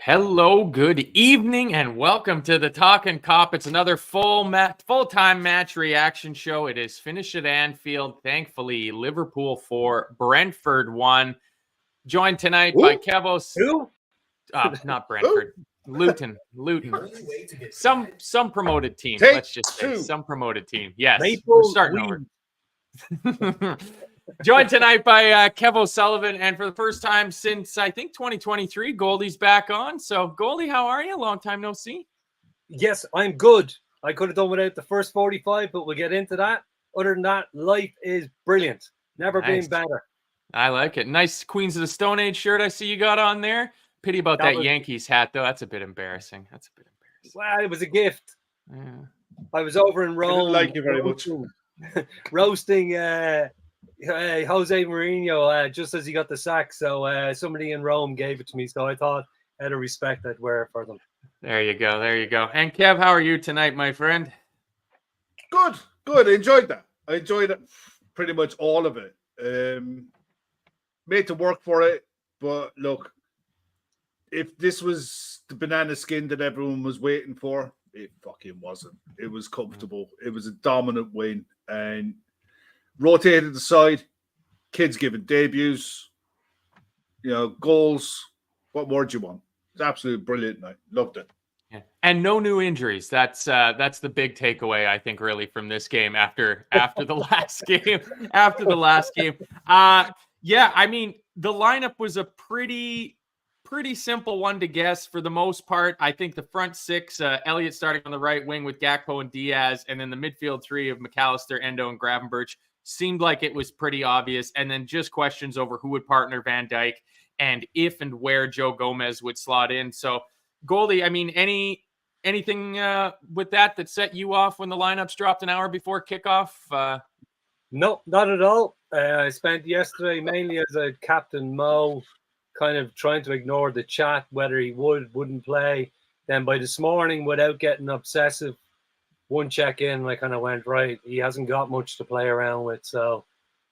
Hello, good evening, and welcome to the Talkin Kop. It's another full-time match reaction show. It is finished at Anfield. Thankfully, Liverpool 4, Brentford 1. Joined tonight by Kevo's. Who? Not Brentford. Luton. Some promoted team. Take Let's just say two. some promoted team. Yes, Maple we're starting over. Joined tonight by Kev O'Sullivan, and for the first time since, I think, 2023, Goldie's back on. So, Goldie, how are you? Long time no see. Yes, I'm good. I could have done without the first 45, but we'll get into that. Other than that, life is brilliant. Never Nice. been better. I like it. Nice Queens of the Stone Age shirt I see you got on there. Pity about that Yankees hat, though. That's a bit embarrassing. Well, it was a gift. Yeah. I was over in I Rome. didn't like you very much. Roasting Jose Mourinho just as he got the sack. So somebody in Rome gave it to me. So I thought out of respect I'd wear it for them. There you go. And Kev, how are you tonight, my friend? Good. I enjoyed that. I enjoyed it, pretty much all of it. Made to work for it, but look, if this was the banana skin that everyone was waiting for, it fucking wasn't. It was comfortable. It was a dominant win and rotated the side. Kids giving debuts, goals. What more do you want? It's absolutely brilliant night. Loved it. Yeah. And no new injuries. That's the big takeaway, I think, really, from this game after the last game. After the last game. Yeah, I mean, the lineup was a pretty simple one to guess for the most part. I think the front six, Elliott starting on the right wing with Gakpo and Diaz, and then the midfield three of McAllister, Endo, and Gravenberch seemed like it was pretty obvious. And then just questions over who would partner Van Dijk and if and where Joe Gomez would slot in. So, Goldie, I mean, anything with that set you off when the lineups dropped an hour before kickoff? No, not at all. I spent yesterday mainly as a Captain Mo, kind of trying to ignore the chat, whether he wouldn't play. Then by this morning, without getting obsessive, one check in, I kind of went, right, he hasn't got much to play around with, so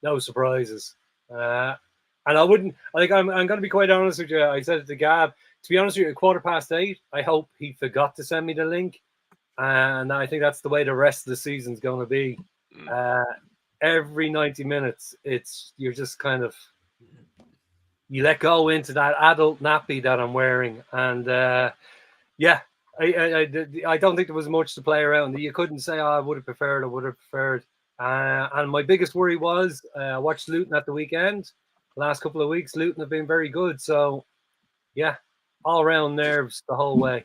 no surprises. And I wouldn't, I'm going to be quite honest with you. I said it to Gab, to be honest with you, at 8:15, I hope he forgot to send me the link. And I think that's the way the rest of the season's going to be. Every 90 minutes, you're just kind of, you let go into that adult nappy that I'm wearing. And yeah, I don't think there was much to play around. You couldn't say, I would have preferred. And my biggest worry was, I watched Luton at the weekend. The last couple of weeks, Luton have been very good. So yeah, all around nerves the whole way.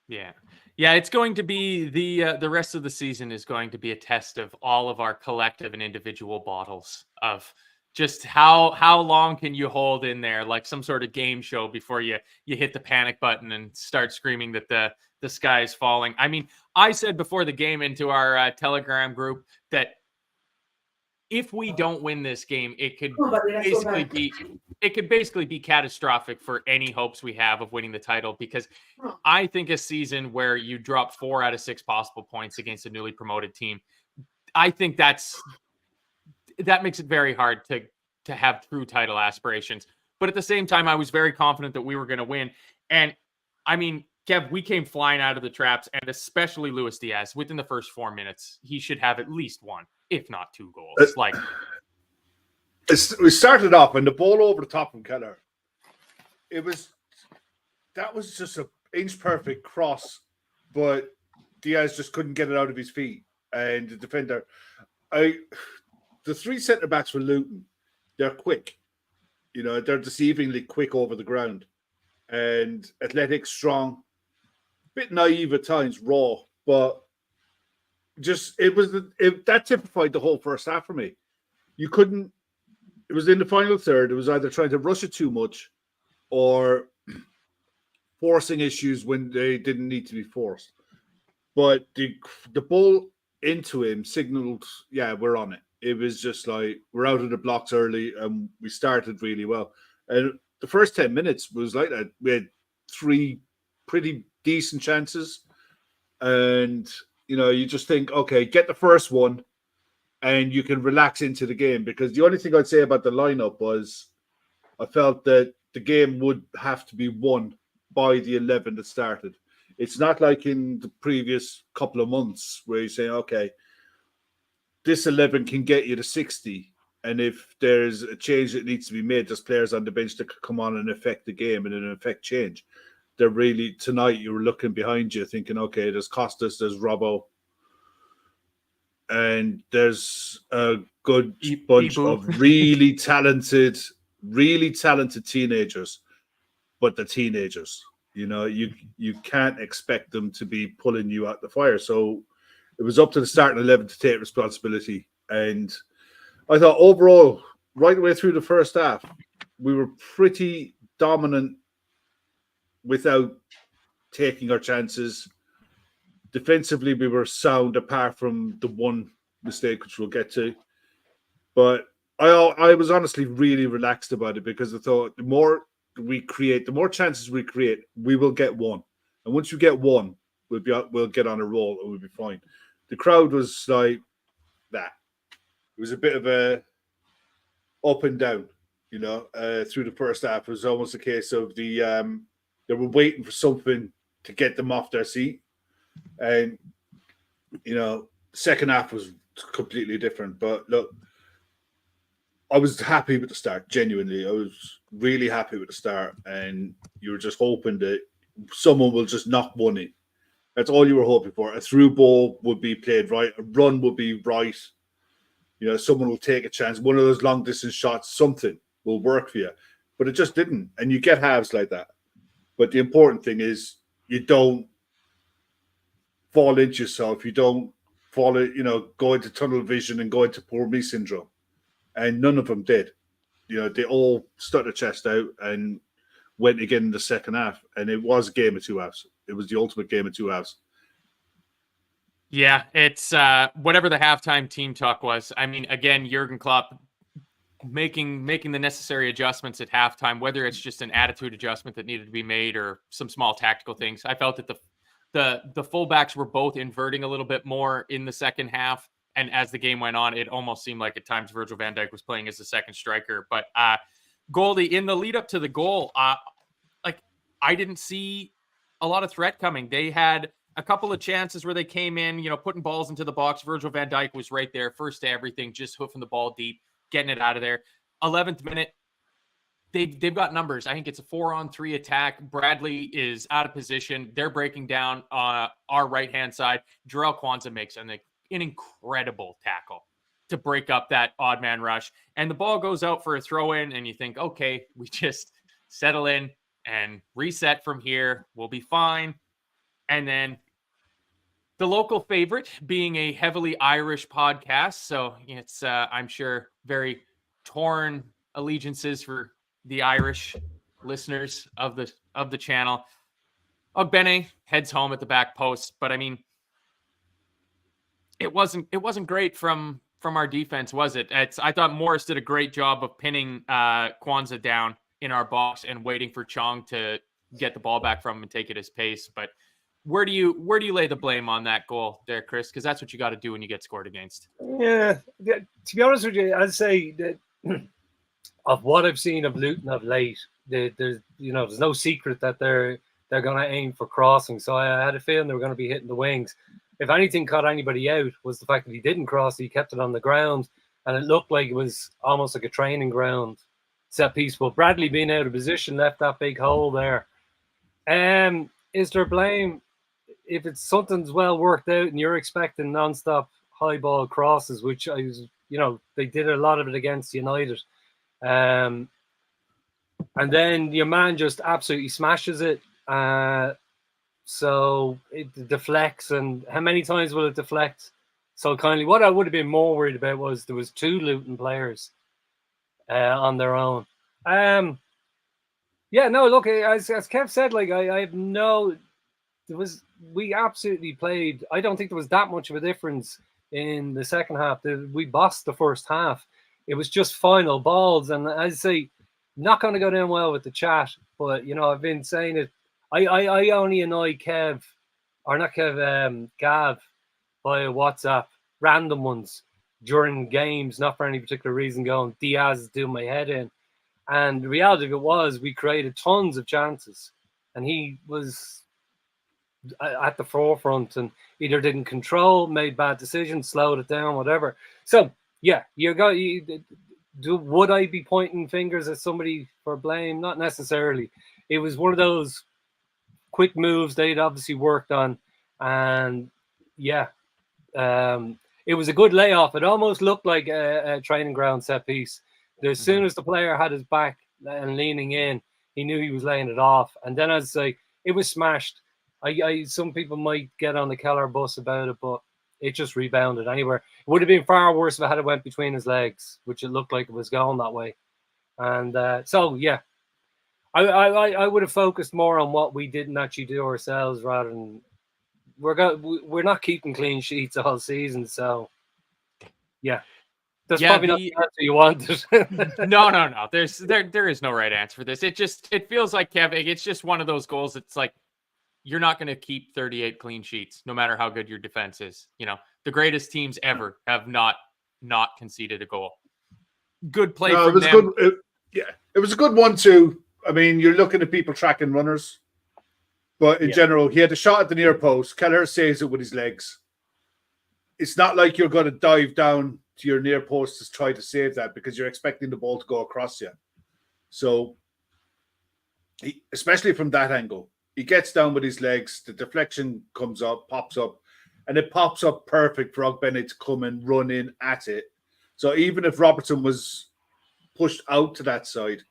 Yeah, it's going to be the rest of the season is going to be a test of all of our collective and individual bottles of just how long can you hold in there, like some sort of game show before you hit the panic button and start screaming that the sky is falling. I mean, I said before the game into our Telegram group that if we don't win this game, it could basically be catastrophic for any hopes we have of winning the title, because I think a season where you drop 4 out of 6 possible points against a newly promoted team, I think that makes it very hard to have true title aspirations. But at the same time, I was very confident that we were going to win. And I mean, Kev, we came flying out of the traps, and especially Luis Diaz, within the first 4 minutes, he should have at least 1, if not 2 goals. We started off and the ball over the top from Keller. That was just an inch perfect cross, but Diaz just couldn't get it out of his feet. And the defender, the 3 centre backs for Luton, they're quick. They're deceivingly quick over the ground, and athletic, strong, bit naive at times, raw, but that typified the whole first half for me. It was in the final third. It was either trying to rush it too much or forcing issues when they didn't need to be forced. But the ball into him signaled, yeah, we're on it. It was just like, we're out of the blocks early and we started really well. And the first 10 minutes was like that. We had 3 pretty decent chances. And, you just think, okay, get the first one and you can relax into the game. Because the only thing I'd say about the lineup was I felt that the game would have to be won by the 11 that started. It's not like in the previous couple of months where you say, okay, this 11 can get you to 60. And if there's a change that needs to be made, there's players on the bench that could come on and affect the game and in effect change. They're really, tonight you were looking behind you thinking, okay, there's Costas, there's Robbo, and there's a good bunch of really talented teenagers, but the teenagers, you know, you can't expect them to be pulling you out the fire. So it was up to the starting 11 to take responsibility. And I thought overall, right away through the first half, we were pretty dominant without taking our chances. Defensively, we were sound apart from the one mistake, which we'll get to. But I was honestly really relaxed about it because I thought the more we create, the more chances we create, we will get one. And once you get one, we'll get on a roll and we'll be fine. The crowd was like that. It was a bit of a up and down, you know, through the first half. It was almost a case of they were waiting for something to get them off their seat. And, you know, second half was completely different. But look, I was happy with the start, genuinely. I was really happy with the start. And you were just hoping that someone will just knock one in. That's all you were hoping for. A through ball would be played right. A run would be right. You know, someone will take a chance. One of those long distance shots, something will work for you. But it just didn't. And you get halves like that. But the important thing is you don't fall into yourself. You don't go into tunnel vision and go into poor me syndrome. And none of them did. You know, they all stuck their chest out and went again in the second half. And it was a game of two halves. It was the ultimate game of two halves. Yeah, it's whatever the halftime team talk was. I mean, again, Jurgen Klopp making the necessary adjustments at halftime, whether it's just an attitude adjustment that needed to be made or some small tactical things. I felt that the fullbacks were both inverting a little bit more in the second half. And as the game went on, it almost seemed like at times Virgil van Dijk was playing as the second striker. But Goldie, in the lead up to the goal, I didn't see a lot of threat coming. They had a couple of chances where they came in, you know, putting balls into the box. Virgil van Dijk was right there, first to everything, just hoofing the ball deep, getting it out of there. 11th minute, they've got numbers. I think it's a 4-on-3 attack. Bradley is out of position. They're breaking down our right-hand side. Jarell Kwanzaa makes an incredible tackle to break up that odd man rush. And the ball goes out for a throw-in, and you think, okay, we just settle in and reset from here. We'll be fine. And then the local favorite being a heavily Irish podcast. So it's, I'm sure, very torn allegiances for the Irish listeners of the channel. Ogbene heads home at the back post. But I mean, it wasn't great from our defense, was it? I thought Morris did a great job of pinning Kwanzaa down in our box and waiting for Chong to get the ball back from him and take it his pace. But where do you lay the blame on that goal there, Chris? Because that's what you got to do when you get scored against. Yeah, to be honest with you, I'd say that of what I've seen of Luton of late, there's no secret that they're going to aim for crossing. So I had a feeling they were going to be hitting the wings. If anything caught anybody out was the fact that he didn't cross, he kept it on the ground, and it looked like it was almost like a training ground set piece. But Bradley being out of position left that big hole there. Is there blame? If it's something's well worked out and you're expecting non-stop high ball crosses, which they did a lot of it against United. And then your man just absolutely smashes it. So it deflects, and how many times will it deflect so kindly? What I would have been more worried about was there was two Luton players on their own. Look, as Kev said, like I have no. We absolutely played. I don't think there was that much of a difference in the second half. We bossed the first half. It was just final balls, and as I say, not going to go down well with the chat. But I've been saying it. I only annoy Gav via WhatsApp, random ones during games, not for any particular reason. Going Diaz is doing my head in, and the reality of it was we created tons of chances. and he was at the forefront and either didn't control, made bad decisions, slowed it down, whatever. So yeah, would I be pointing fingers at somebody for blame? Not necessarily. It was one of those quick moves they'd obviously worked on, and yeah, it was a good layoff. It almost looked like a training ground set piece. As soon as the player had his back and leaning in, he knew he was laying it off. And then I'd say it was smashed. Some people might get on the Keller bus about it, but it just rebounded anywhere. It would have been far worse if it had went between his legs, which it looked like it was going that way. And so, yeah, I would have focused more on what we didn't actually do ourselves rather than we're not keeping clean sheets all season. So, yeah. That's probably not the answer you wanted. No. There is no right answer for this. It feels like, Kev, it's just one of those goals. It's like you're not going to keep 38 clean sheets, no matter how good your defense is. You know, the greatest teams ever have not conceded a goal. Good play from was them. Good. It was a good 1-2. I mean, you're looking at people tracking runners, but in general, he had a shot at the near post. Keller saves it with his legs. It's not like you're going to dive down to your near post to try to save that because you're expecting the ball to go across you. So, especially from that angle, he gets down with his legs, the deflection comes up, pops up, and it pops up perfect for Bennett to come and run in at it. So even if Robertson was pushed out to that side,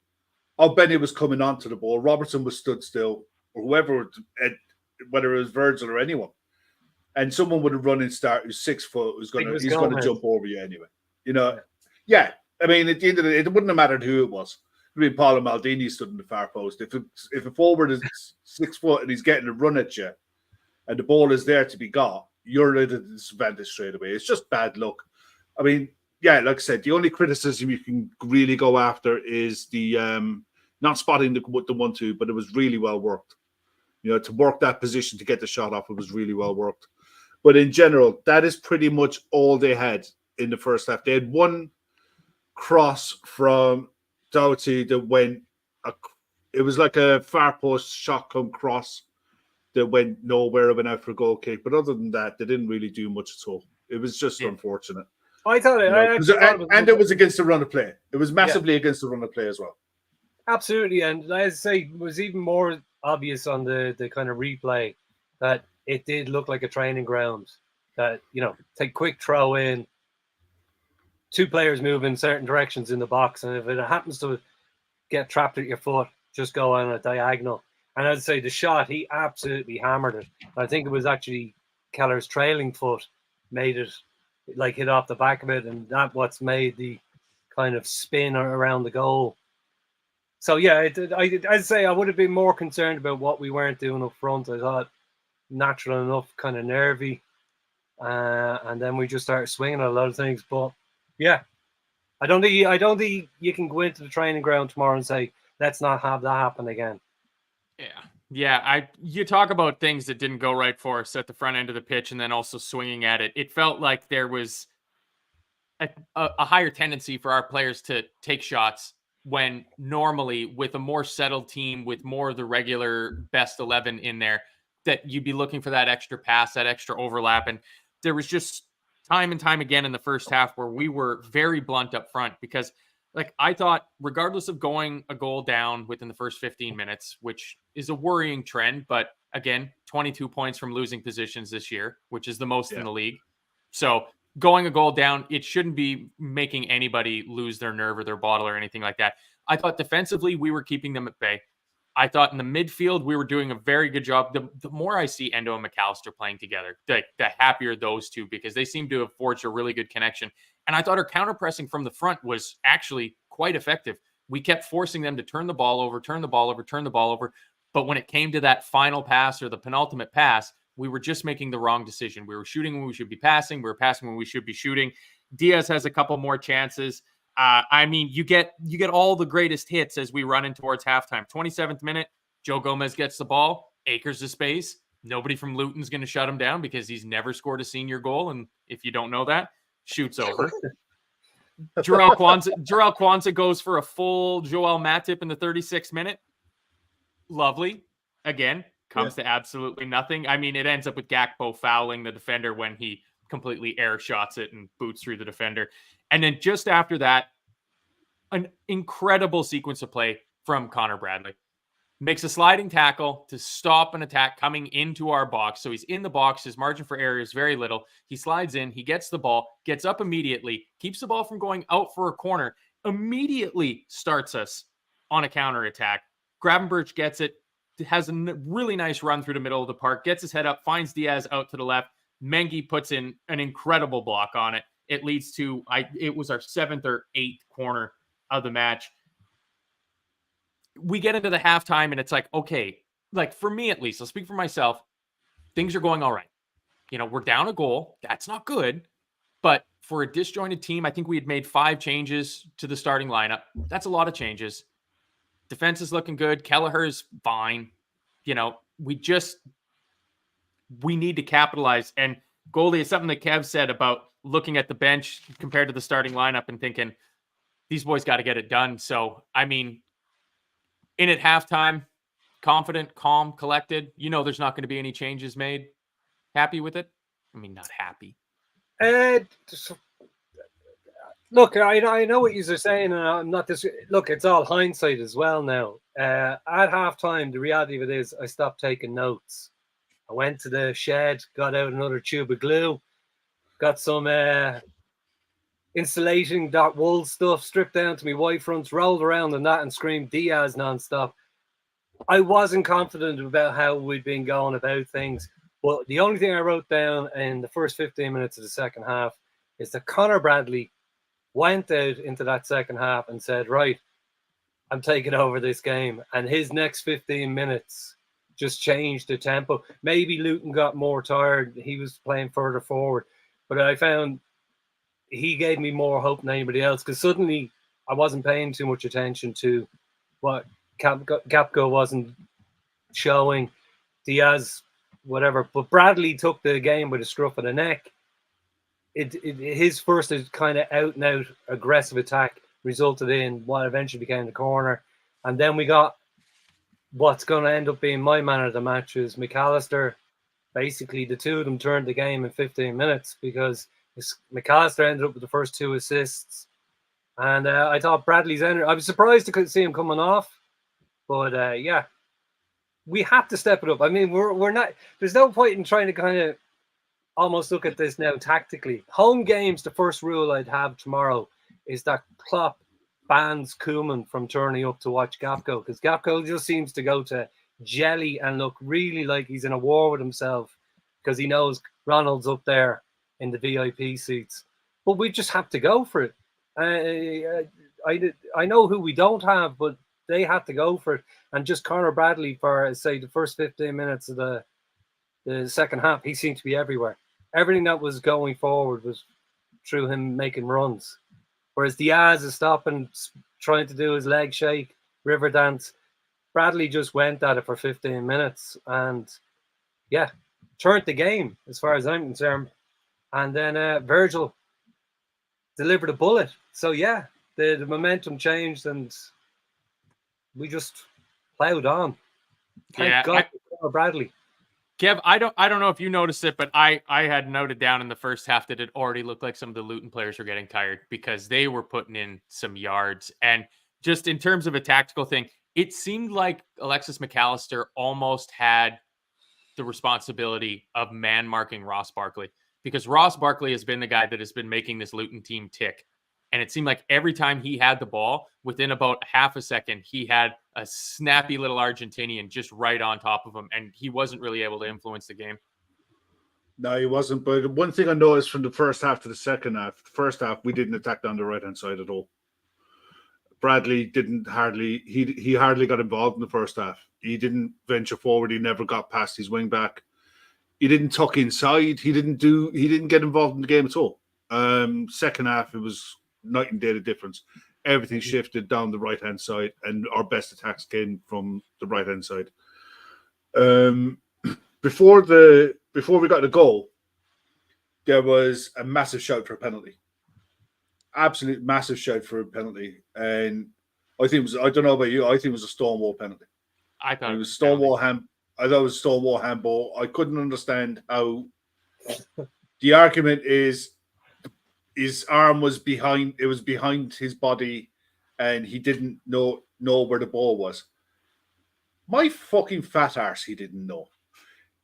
Bennett was coming onto the ball, Robertson was stood still, or whoever, whether it was Virgil or anyone. And someone would have run in start who's 6 foot, he's going to jump over you anyway. You know, yeah. I mean, at the end of the day, it wouldn't have mattered who it was. I mean, Paulo Maldini stood in the far post. If a forward is 6 foot and he's getting a run at you, and the ball is there to be got, you're at a disadvantage straight away. It's just bad luck. I mean, yeah, like I said, the only criticism you can really go after is the not spotting the 1-2, but it was really well worked. You know, to work that position to get the shot off, it was really well worked. But in general, that is pretty much all they had in the first half. They had one cross from Doughty that went, it was like a far post shotgun cross that went nowhere, went out for a goal kick. But other than that, they didn't really do much at all. It was just unfortunate. I thought it. It was against the run of play. It was massively against the run of play as well. Absolutely. And as I say, it was even more obvious on the kind of replay that it did look like a training ground that, you know, take quick throw in, 2 players move in certain directions in the box. And if it happens to get trapped at your foot, just go on a diagonal. And I'd say the shot, he absolutely hammered it. I think it was actually Keller's trailing foot made it like hit off the back of it. And that's what's made the kind of spin around the goal. So, yeah, I'd say I would have been more concerned about what we weren't doing up front. I thought natural enough, kind of nervy. And then we just started swinging at a lot of things. But, yeah, I don't think you can go into the training ground tomorrow and say, let's not have that happen again. Yeah. You talk about things that didn't go right for us at the front end of the pitch and then also swinging at it. It felt like there was a higher tendency for our players to take shots when normally with a more settled team, with more of the regular best 11 in there, that you'd be looking for that extra pass, that extra overlap. And there was just time and time again in the first half where we were very blunt up front because, like, I thought regardless of going a goal down within the first 15 minutes, which is a worrying trend, but again, 22 points from losing positions this year, which is the most in the league. So going a goal down, it shouldn't be making anybody lose their nerve or their bottle or anything like that. I thought defensively, we were keeping them at bay. I thought in the midfield, we were doing a very good job. The more I see Endo and McAllister playing together, the happier those two, because they seem to have forged a really good connection. And I thought our counter-pressing from the front was actually quite effective. We kept forcing them to turn the ball over. But when it came to that final pass or the penultimate pass, we were just making the wrong decision. We were shooting when we should be passing. We were passing when we should be shooting. Diaz has a couple more chances. I mean, you get all the greatest hits as we run in towards halftime. 27th minute, Joe Gomez gets the ball, acres of space. Nobody from Luton's going to shut him down because he's never scored a senior goal. And if you don't know that, shoots over. Jarrell Kwanzaa goes for a full Joel Matip in the 36th minute. Lovely. again, comes to absolutely nothing. I mean, it ends up with Gakpo fouling the defender when he completely air shots it and boots through the defender. And then just after that, an incredible sequence of play from Connor Bradley. Makes a sliding tackle to stop an attack coming into our box. So he's in the box. His margin for error is very little. He slides in. He gets the ball, gets up immediately, keeps the ball from going out for a corner, immediately starts us on a counter attack. Gravenberch gets it, has a really nice run through the middle of the park, gets his head up, finds Diaz out to the left. Mengi puts in an incredible block on it. It leads to, it was our 7th or 8th corner of the match. We get into the halftime and it's like, okay, like for me at least, I'll speak for myself, things are going all right. You know, we're down a goal. That's not good. But for a disjointed team, I think we had made 5 changes to the starting lineup. That's a lot of changes. Defense is looking good. Kelleher's fine. You know, we need to capitalize. And Goldie, is something that Kev said about looking at the bench compared to the starting lineup and thinking, these boys got to get it done. So, I mean, in at halftime, confident, calm, collected. You know there's not going to be any changes made. Happy with it? I mean, not happy. Look, I know what you're saying, and I'm not this. Look, it's all hindsight as well now. At halftime, the reality of it is I stopped taking notes. I went to the shed, got out another tube of glue, got some insulating that wool stuff, stripped down to my white fronts, rolled around in that and screamed Diaz nonstop. I wasn't confident about how we'd been going about things, but the only thing I wrote down in the first 15 minutes of the second half is that Connor Bradley went out into that second half and said, right, I'm taking over this game. And his next 15 minutes just changed the tempo. Maybe Luton got more tired. He was playing further forward. But I found he gave me more hope than anybody else because suddenly I wasn't paying too much attention to what Gakpo wasn't showing, Diaz, whatever. But Bradley took the game with a scruff of the neck. His first kind of out-and-out aggressive attack resulted in what eventually became the corner. And then we got what's going to end up being my man of the match is McAllister. Basically, the two of them turned the game in 15 minutes because McAllister ended up with the first 2 assists. And I thought Bradley's energy, I was surprised to see him coming off. But yeah, we have to step it up. I mean, we're not, there's no point in trying to kind of almost look at this now tactically. Home games, the first rule I'd have tomorrow is that Klopp bans Koeman from turning up to watch Gakpo because Gakpo just seems to go to jelly and look really like he's in a war with himself because he knows Ronald's up there in the VIP seats. But we just have to go for it. I know who we don't have, but they had to go for it. And just Connor Bradley for, say, the first 15 minutes of the second half, he seemed to be everywhere. Everything that was going forward was through him making runs. Whereas Diaz is stopping, trying to do his leg shake, river dance. Bradley just went at it for 15 minutes and, yeah, turned the game as far as I'm concerned. And then Virgil delivered a bullet. So, yeah, the momentum changed and we just plowed on. Thank God for Bradley. Kev, I don't know if you noticed it, but I had noted down in the first half that it already looked like some of the Luton players were getting tired because they were putting in some yards. And just in terms of a tactical thing, it seemed like Alexis McAllister almost had the responsibility of man-marking Ross Barkley because Ross Barkley has been the guy that has been making this Luton team tick. And it seemed like every time he had the ball, within about half a second, he had a snappy little Argentinian just right on top of him. And he wasn't really able to influence the game. No, he wasn't. But one thing I noticed from the first half to the second half, the first half, we didn't attack down the right-hand side at all. Bradley he hardly got involved in the first half. He didn't venture forward. He never got past his wing back. He didn't tuck inside. He didn't get involved in the game at all. Second half, it was night and day the difference. Everything shifted down the right-hand side, and our best attacks came from the right-hand side. Before we got the goal, there was a massive shout for a penalty. Absolute massive shout for a penalty. And I think it was, I don't know about you, I think it was a Stonewall penalty. I thought it was Stonewall I thought it was stonewall handball. I couldn't understand how the argument is his arm was behind. It was behind his body, and he didn't know where the ball was. My fucking fat arse, he didn't know.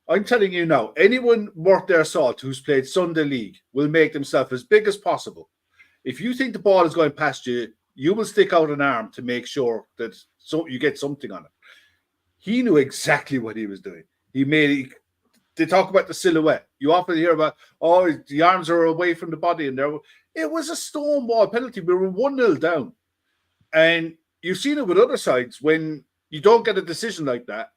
I'm telling you now, anyone worth their salt who's played Sunday League will make themselves as big as possible. If you think the ball is going past you, you will stick out an arm to make sure that you get something on it. He knew exactly what he was doing. They talk about the silhouette. You often hear about, the arms are away from the body. And it was a stonewall penalty. We were 1-0 down. And you've seen it with other sides. When you don't get a decision like that,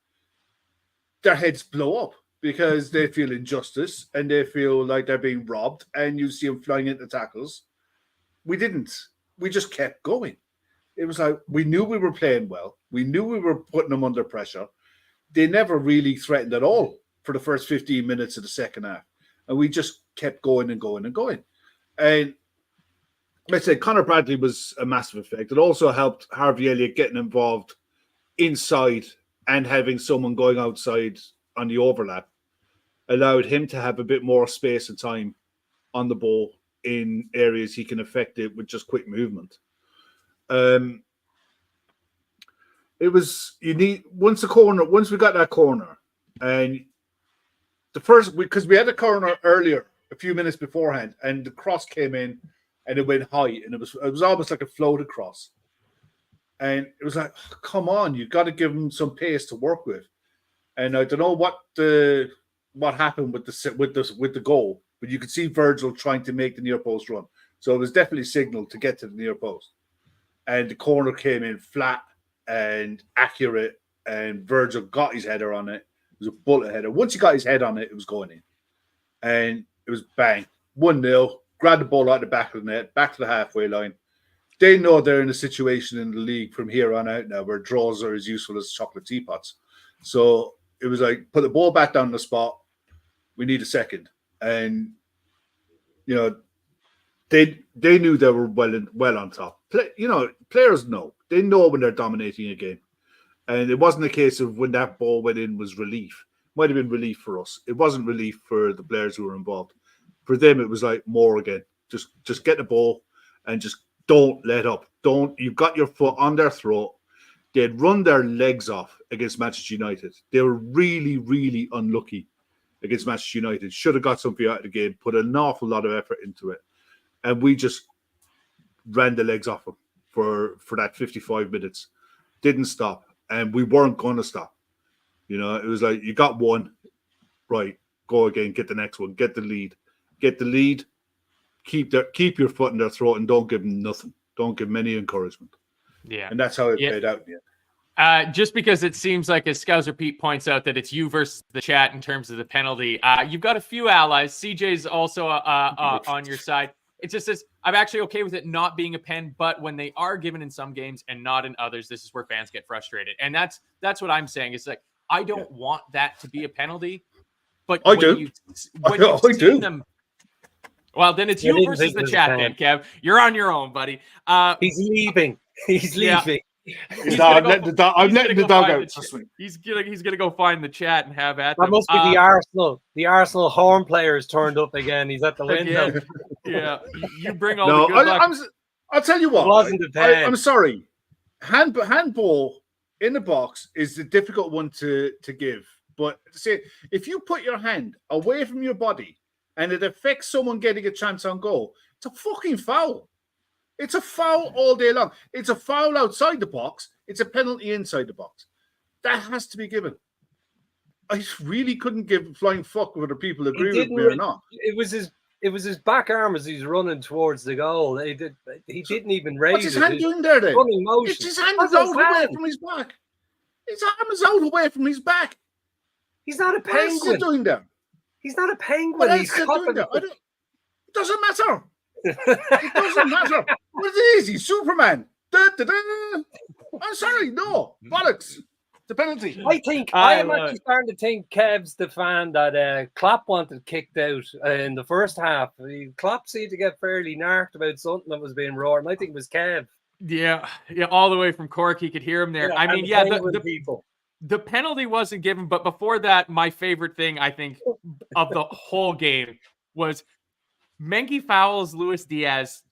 their heads blow up because they feel injustice and they feel like they're being robbed. And you see them flying into tackles. We didn't. We just kept going. It was like we knew we were playing well. We knew we were putting them under pressure. They never really threatened at all for the first 15 minutes of the second half. And we just kept going and going and going. And let's say Conor Bradley was a massive effect. It also helped Harvey Elliott getting involved inside and having someone going outside on the overlap allowed him to have a bit more space and time on the ball in areas he can affect it with just quick movement. It was once we got that corner, and because we had a corner earlier, a few minutes beforehand, and the cross came in and it went high, and it was almost like a float across. And it was like, oh, come on, you've got to give him some pace to work with. And I don't know what happened with the goal, but you could see Virgil trying to make the near post run. So it was definitely signaled to get to the near post. And the corner came in flat and accurate, and Virgil got his header on it. It was a bullet header. Once he got his head on it, it was going in. And it was bang. 1-0, grabbed the ball out of the back of the net, back to the halfway line. They know they're in a situation in the league from here on out now where draws are as useful as chocolate teapots. So it was like, put the ball back down the spot. We need a second. And, they knew they were well on top. Players know. They know when they're dominating a game. And it wasn't a case of when that ball went in was relief. Might have been relief for us. It wasn't relief for the players who were involved. For them, it was like more again. Just get the ball and just don't let up. You've got your foot on their throat. They'd run their legs off against Manchester United. They were really, really unlucky against Manchester United. Should have got something out of the game, put an awful lot of effort into it. And we just ran the legs off them for that 55 minutes. Didn't stop. And we weren't going to stop. It was like, you got one, right, go again, get the next one, get the lead. Get the lead, keep your foot in their throat, and don't give them nothing. Don't give them any encouragement. Yeah. And that's how it played out in the end. Just because it seems like, as Scouser Pete points out, that it's you versus the chat in terms of the penalty, you've got a few allies. CJ's also on your side. It just says, I'm actually okay with it not being a pen, but when they are given in some games and not in others, this is where fans get frustrated. And that's what I'm saying. It's like, I don't want that to be a penalty, but I do. Them, well, then it's you versus the chat then, Kev. You're on your own, buddy. He's leaving. He's leaving. I'm letting the dog out. He's gonna go find the chat and have at them. That must be the Arsenal horn players turned up again. He's at the window. Yeah. You bring all the good luck. I'll tell you what. It wasn't a pen. I'm sorry. Handball in the box is the difficult one to give. But say if you put your hand away from your body and it affects someone getting a chance on goal, it's a fucking foul. It's a foul all day long. It's a foul outside the box. It's a penalty inside the box. That has to be given. I really couldn't give a flying fuck whether people agree with me or not. It was his back arm as he's running towards the goal. He didn't even raise it. What's his hand doing there then? It's his hand is out away from his back. His arm is out away from his back. He's not a penguin. What else is he doing there? He's not a penguin. What else is he doing there? It doesn't matter. It doesn't matter. What is he? Superman. I'm sorry, no. Bollocks. The penalty. I am actually starting to think Kev's the fan that Klopp wanted kicked out in the first half. Klopp seemed to get fairly narked about something that was being roared, and I think it was Kev. Yeah, all the way from Cork, he could hear him there. I mean, the people. the penalty wasn't given, but before that, my favorite thing, I think, of the whole game was Mengi fouls Luis Diaz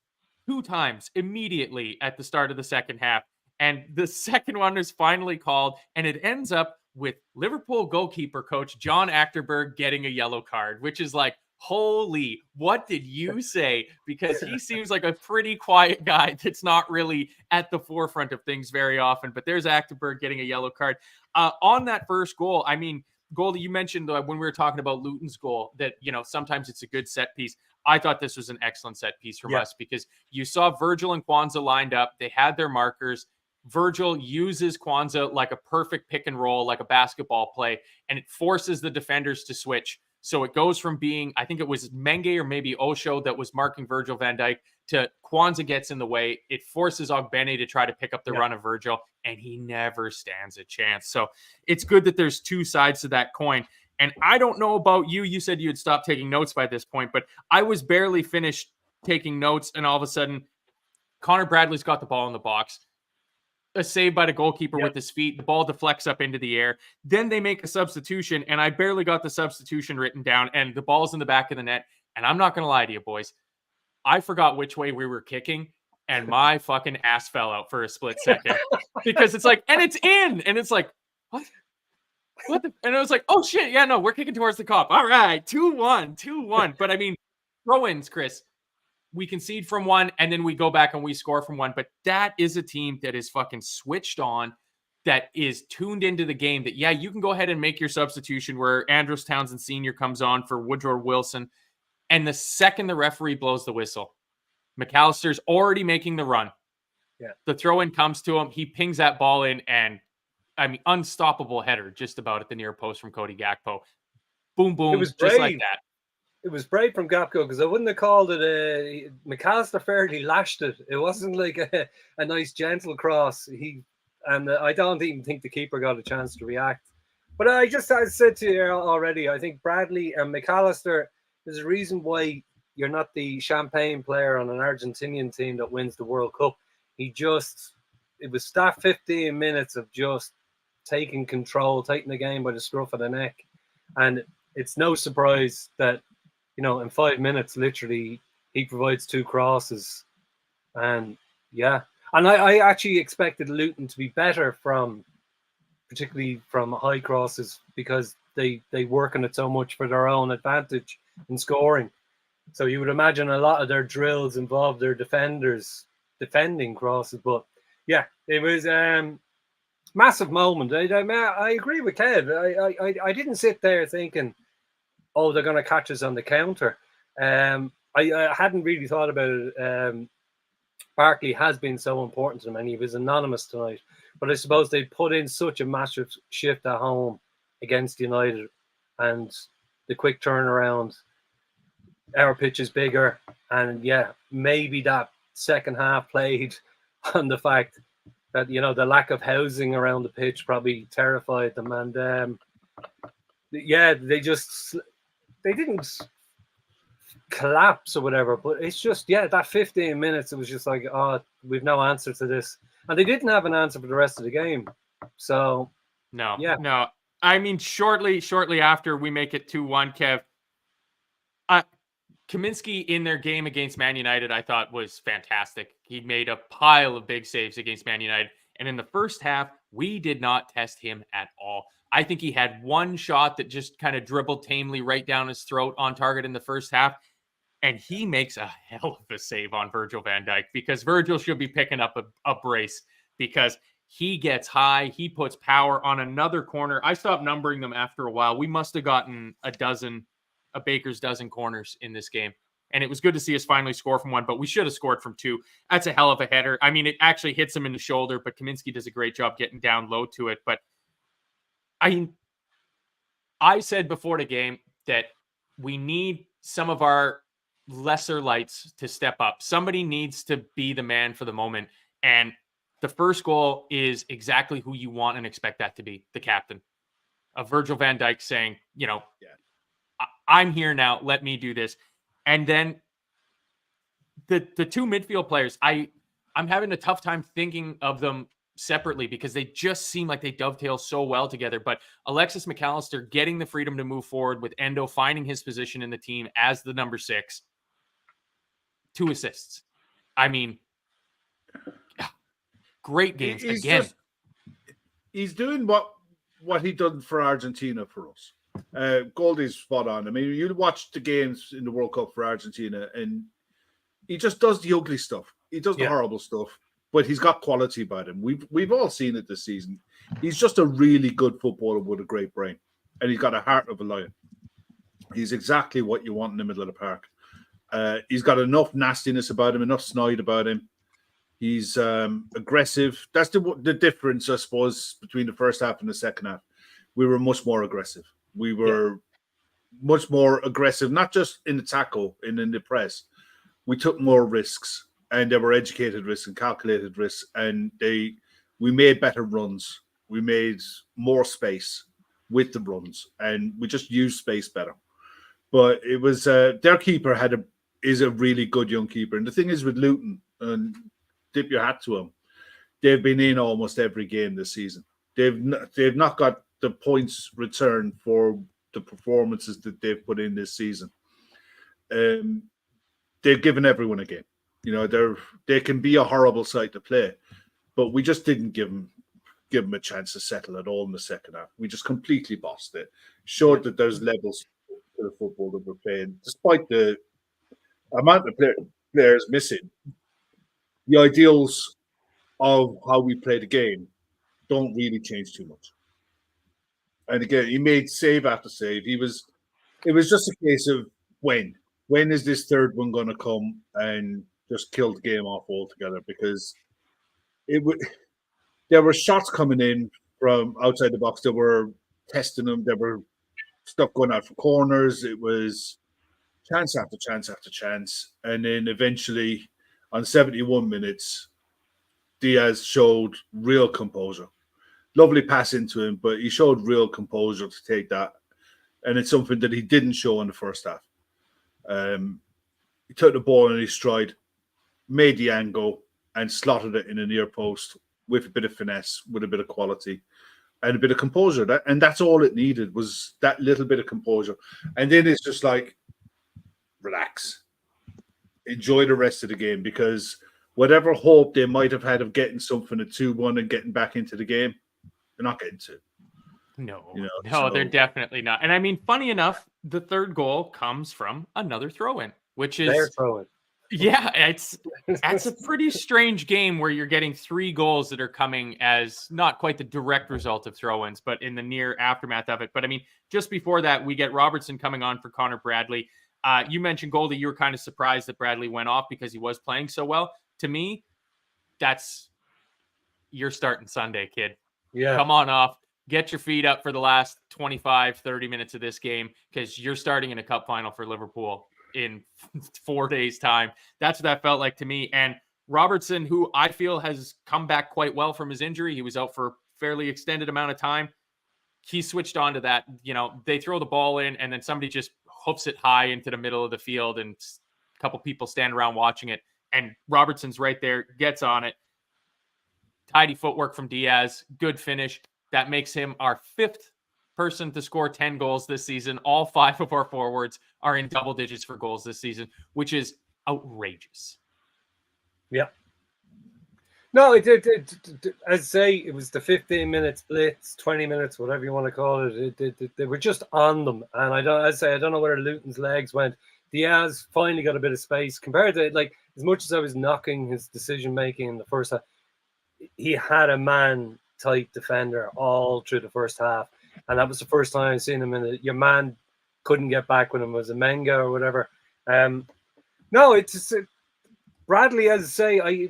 2 times immediately at the start of the second half. And the second one is finally called, and it ends up with Liverpool goalkeeper coach John Achterberg getting a yellow card, which is like, holy, what did you say? Because he seems like a pretty quiet guy that's not really at the forefront of things very often. But there's Achterberg getting a yellow card. On that first goal, I mean, Goldie, you mentioned when we were talking about Luton's goal that, sometimes it's a good set piece. I thought this was an excellent set piece from us because you saw Virgil and Kwanzaa lined up. They had their markers. Virgil uses Kwanzaa like a perfect pick and roll, like a basketball play, and it forces the defenders to switch. So it goes from being, I think it was Menge or maybe Osho that was marking Virgil van Dijk to Kwanzaa gets in the way. It forces Ogbene to try to pick up the run of Virgil, and he never stands a chance. So it's good that there's two sides to that coin. And I don't know about you. You said you had stopped taking notes by this point, but I was barely finished taking notes, and all of a sudden, Connor Bradley's got the ball in the box. A save by the goalkeeper with his feet. The ball deflects up into the air. Then they make a substitution, and I barely got the substitution written down, and the ball's in the back of the net. And I'm not going to lie to you, boys. I forgot which way we were kicking, and my fucking ass fell out for a split second. Because it's like, and it's in! And it's like, what? And I was like, oh, shit, yeah, no, we're kicking towards the Kop. All right, 2-1, 2-1. But, I mean, throw-ins, Chris. We concede from one, and then we go back and we score from one. But that is a team that is fucking switched on, that is tuned into the game, that, you can go ahead and make your substitution where Andros Townsend Sr. comes on for Woodrow Wilson. And the second the referee blows the whistle, McAllister's already making the run. Yeah. The throw-in comes to him. He pings that ball in, and, I mean, unstoppable header just about at the near post from Cody Gakpo. Boom, boom, it was just brave. like that. It was brave from Gakpo because I wouldn't have called it McAllister fairly lashed it. It wasn't like a nice gentle cross. I don't even think the keeper got a chance to react. But I said to you already, I think Bradley and McAllister, there's a reason why you're not the champagne player on an Argentinian team that wins the World Cup. It was that 15 minutes of just taking control, taking the game by the scruff of the neck. And it's no surprise that, in 5 minutes, literally, he provides 2 crosses. And, And I actually expected Luton to be better particularly from high crosses, because they work on it so much for their own advantage in scoring. So you would imagine a lot of their drills involve their defenders defending crosses. But, it was massive moment. I agree with Kev. I didn't sit there thinking, oh, they're going to catch us on the counter. I hadn't really thought about it. Barkley has been so important to them, and he was anonymous tonight. But I suppose they put in such a massive shift at home against United, and the quick turnaround. Our pitch is bigger, and maybe that second half played on the fact that the lack of housing around the pitch probably terrified them, and they didn't collapse or whatever, but it's just that 15 minutes, it was just like, oh, we've no answer to this, and they didn't have an answer for the rest of the game. So no. I mean, shortly after we make it 2-1, Kev, Kaminsky in their game against Man United, I thought was fantastic. He made a pile of big saves against Man United, and in the first half, we did not test him at all. I think he had one shot that just kind of dribbled tamely right down his throat on target in the first half. And he makes a hell of a save on Virgil van Dijk, because Virgil should be picking up a brace, because he gets high. He puts power on another corner. I stopped numbering them after a while. We must have gotten a baker's dozen corners in this game. And it was good to see us finally score from one, but we should have scored from 2. That's a hell of a header. I mean, it actually hits him in the shoulder, but Kaminsky does a great job getting down low to it. But I said before the game that we need some of our lesser lights to step up. Somebody needs to be the man for the moment. And the first goal is exactly who you want and expect that to be, the captain. Of Virgil van Dijk saying, I'm here now, let me do this. And then the 2 midfield players, I'm having a tough time thinking of them separately because they just seem like they dovetail so well together. But Alexis McAllister getting the freedom to move forward with Endo finding his position in the team as the number 6, 2 assists. I mean, great games again. He's doing what he done for Argentina for us. Goldie's spot on. I mean, you watch the games in the World Cup for Argentina, and he just does the ugly stuff. He does the horrible stuff, but he's got quality about him. We've all seen it this season. He's just a really good footballer with a great brain, and he's got a heart of a lion. He's exactly what you want in the middle of the park. He's got enough nastiness about him, enough snide about him. He's aggressive. That's the difference, I suppose, between the first half and the second half. We were much more aggressive. We were much more aggressive, not just in the tackle and in the press. We took more risks, and they were educated risks and calculated risks, and we made better runs. We made more space with the runs, and we just used space better. But it was their keeper is a really good young keeper, and the thing is with Luton, and tip your hat to them, they've been in almost every game this season. They've not got the points return for the performances that they've put in this season. They've given everyone a game. You know, they can be a horrible side to play, but we just didn't give them a chance to settle at all in the second half. We just completely bossed it. Showed that there's levels to the football that we're playing, despite the amount of players missing. The ideals of how we play the game don't really change too much. And again, he made save after save. It was just a case of when is this third one going to come and just kill the game off altogether? Because there were shots coming in from outside the box that were testing them. There were stuff going out for corners. It was chance after chance after chance. And then eventually, on 71 minutes, Diaz showed real composure. Lovely pass into him, but he showed real composure to take that. And it's something that he didn't show in the first half. He took the ball in his stride, made the angle, and slotted it in a near post with a bit of finesse, with a bit of quality, and a bit of composure. And that's all it needed, was that little bit of composure. And then it's just like, relax. Enjoy the rest of the game, because whatever hope they might have had of getting something at 2-1 and getting back into the game, they're not getting to. No, they're definitely not. And I mean, funny enough, the third goal comes from another throw-in, which is their throw-in. Yeah, that's a pretty strange game where you're getting 3 goals that are coming as not quite the direct result of throw-ins, but in the near aftermath of it. But I mean, just before that, we get Robertson coming on for Connor Bradley. You mentioned Goldie. You were kind of surprised that Bradley went off because he was playing so well. To me, you're starting Sunday, kid. Yeah. Come on off. Get your feet up for the last 25, 30 minutes of this game, because you're starting in a cup final for Liverpool in 4 days' time. That's what that felt like to me. And Robertson, who I feel has come back quite well from his injury, he was out for a fairly extended amount of time. He switched on to that. You know, they throw the ball in and then somebody just hooks it high into the middle of the field and a couple people stand around watching it. And Robertson's right there, gets on it. Tidy footwork from Diaz. Good finish. That makes him our 5th person to score 10 goals this season. All 5 of our forwards are in double digits for goals this season, which is outrageous. Yeah. No, it did. As I say, it was the 15 minutes blitz, 20 minutes, whatever you want to call it. They were just on them. And I don't know where Luton's legs went. Diaz finally got a bit of space compared to, like, as much as I was knocking his decision making in the first half, he had a man tight defender all through the first half, and that was the first time I've seen him your man couldn't get back when it was a Menga or whatever. No, it's Bradley, as I say,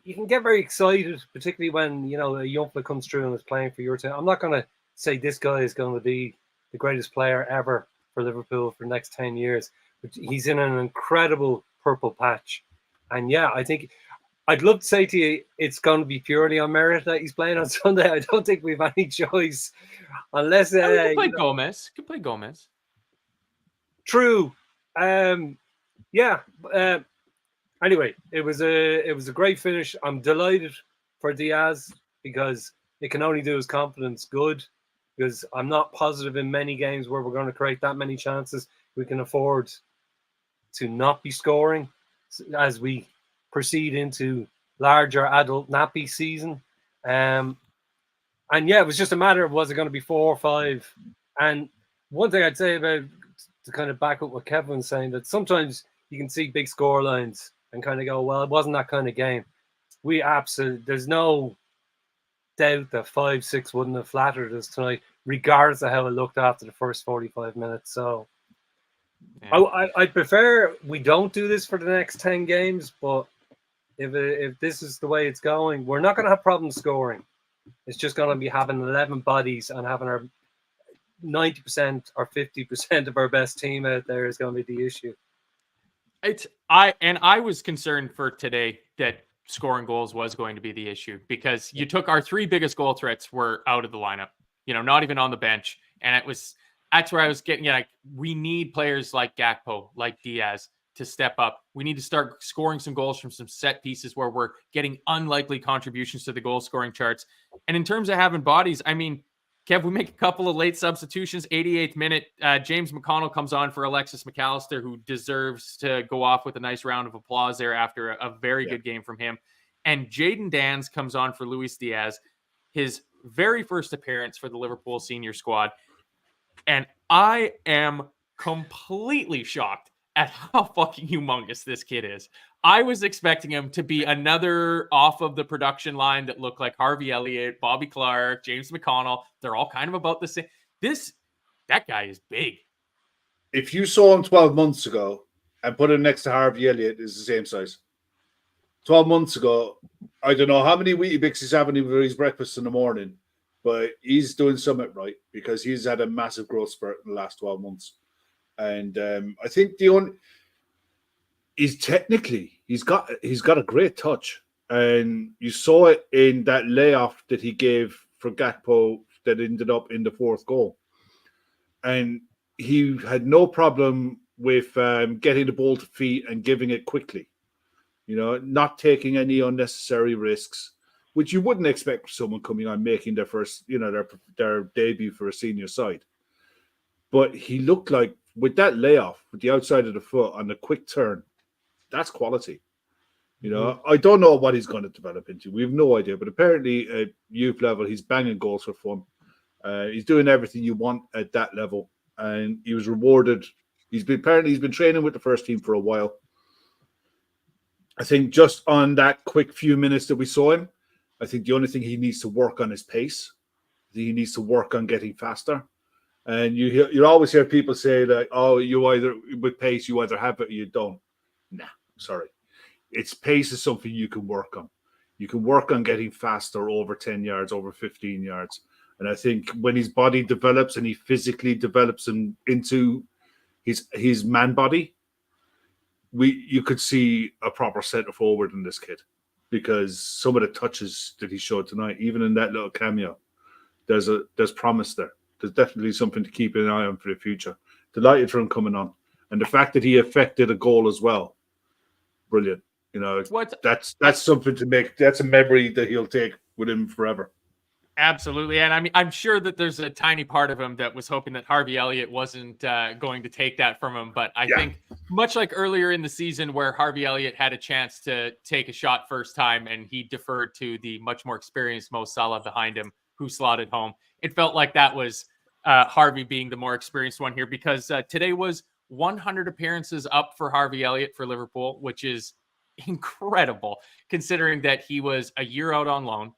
you can get very excited, particularly when, you know, a young player comes through and is playing for your team. I'm not going to say this guy is going to be the greatest player ever for Liverpool for the next 10 years, but he's in an incredible purple patch. And yeah, I think I'd love to say to you, it's going to be purely on merit that he's playing on Sunday. I don't think we've any choice, unless Could play Gomez. Could play Gomez. True. Yeah. Anyway, it was a great finish. I'm delighted for Diaz. because it can only do his confidence good. Because I'm not positive in many games where we're going to create that many chances we can afford to not be scoring as we proceed into larger adult nappy season. And yeah, it was just a matter of was it going to be 4 or 5. And one thing I'd say about to kind of back up what Kevin was saying, that sometimes you can see big score lines and kind of go, well, it wasn't that kind of game. There's no doubt that 5-6 wouldn't have flattered us tonight, regardless of how it looked after the first 45 minutes. So I prefer we don't do this for the next 10 games, but if this is the way it's going, we're not going to have problems scoring. It's just going to be having 11 bodies and having our 90% or 50% of our best team out there is going to be the issue. I was concerned for today that scoring goals was going to be the issue, because you took our 3 biggest goal threats were out of the lineup, not even on the bench. And that's where I was getting, like, we need players like Gakpo, like Diaz to step up. We need to start scoring some goals from some set pieces where we're getting unlikely contributions to the goal scoring charts. And in terms of having bodies, I mean, Kev, we make a couple of late substitutions. 88th minute, James McConnell comes on for Alexis McAllister, who deserves to go off with a nice round of applause there after a very good game from him. And Jayden Danns comes on for Luis Diaz, his very first appearance for the Liverpool senior squad. And I am completely shocked at how fucking humongous this kid is. I was expecting him to be another off of the production line that looked like Harvey Elliott, Bobby Clark, James McConnell. They're all kind of about the same. That guy is big. If you saw him 12 months ago and put him next to Harvey Elliott, is the same size. 12 months ago, I don't know how many Wheatie Bix he's having for his breakfast in the morning, but he's doing something right because he's had a massive growth spurt in the last 12 months. And I think he's got a great touch, and you saw it in that layoff that he gave for Gakpo that ended up in the 4th goal. And he had no problem with getting the ball to feet and giving it quickly, not taking any unnecessary risks, which you wouldn't expect someone coming on making their first, their debut for a senior side. But he looked like, with that layoff, with the outside of the foot on the quick turn, that's quality. I don't know what he's going to develop into. We have no idea. But apparently at youth level, he's banging goals for fun. He's doing everything you want at that level. And he was rewarded. He's been training with the first team for a while. I think just on that quick few minutes that we saw him, I think the only thing he needs to work on is pace. He needs to work on getting faster. And you always hear people say that, oh, with pace, you either have it or you don't. Nah, sorry. Pace is something you can work on. You can work on getting faster over 10 yards, over 15 yards. And I think when his body develops and he physically develops into his man body, you could see a proper centre forward in this kid, because some of the touches that he showed tonight, even in that little cameo, there's promise there. There's definitely something to keep an eye on for the future. Delighted for him coming on. And the fact that he affected a goal as well, brilliant. That's something to make. That's a memory that he'll take with him forever. Absolutely. And I mean, I'm sure that there's a tiny part of him that was hoping that Harvey Elliott wasn't going to take that from him. But I think much like earlier in the season where Harvey Elliott had a chance to take a shot first time and he deferred to the much more experienced Mo Salah behind him who slotted home, it felt like that was Harvey being the more experienced one here, because today was 100 appearances up for Harvey Elliott for Liverpool, which is incredible considering that he was a year out on loan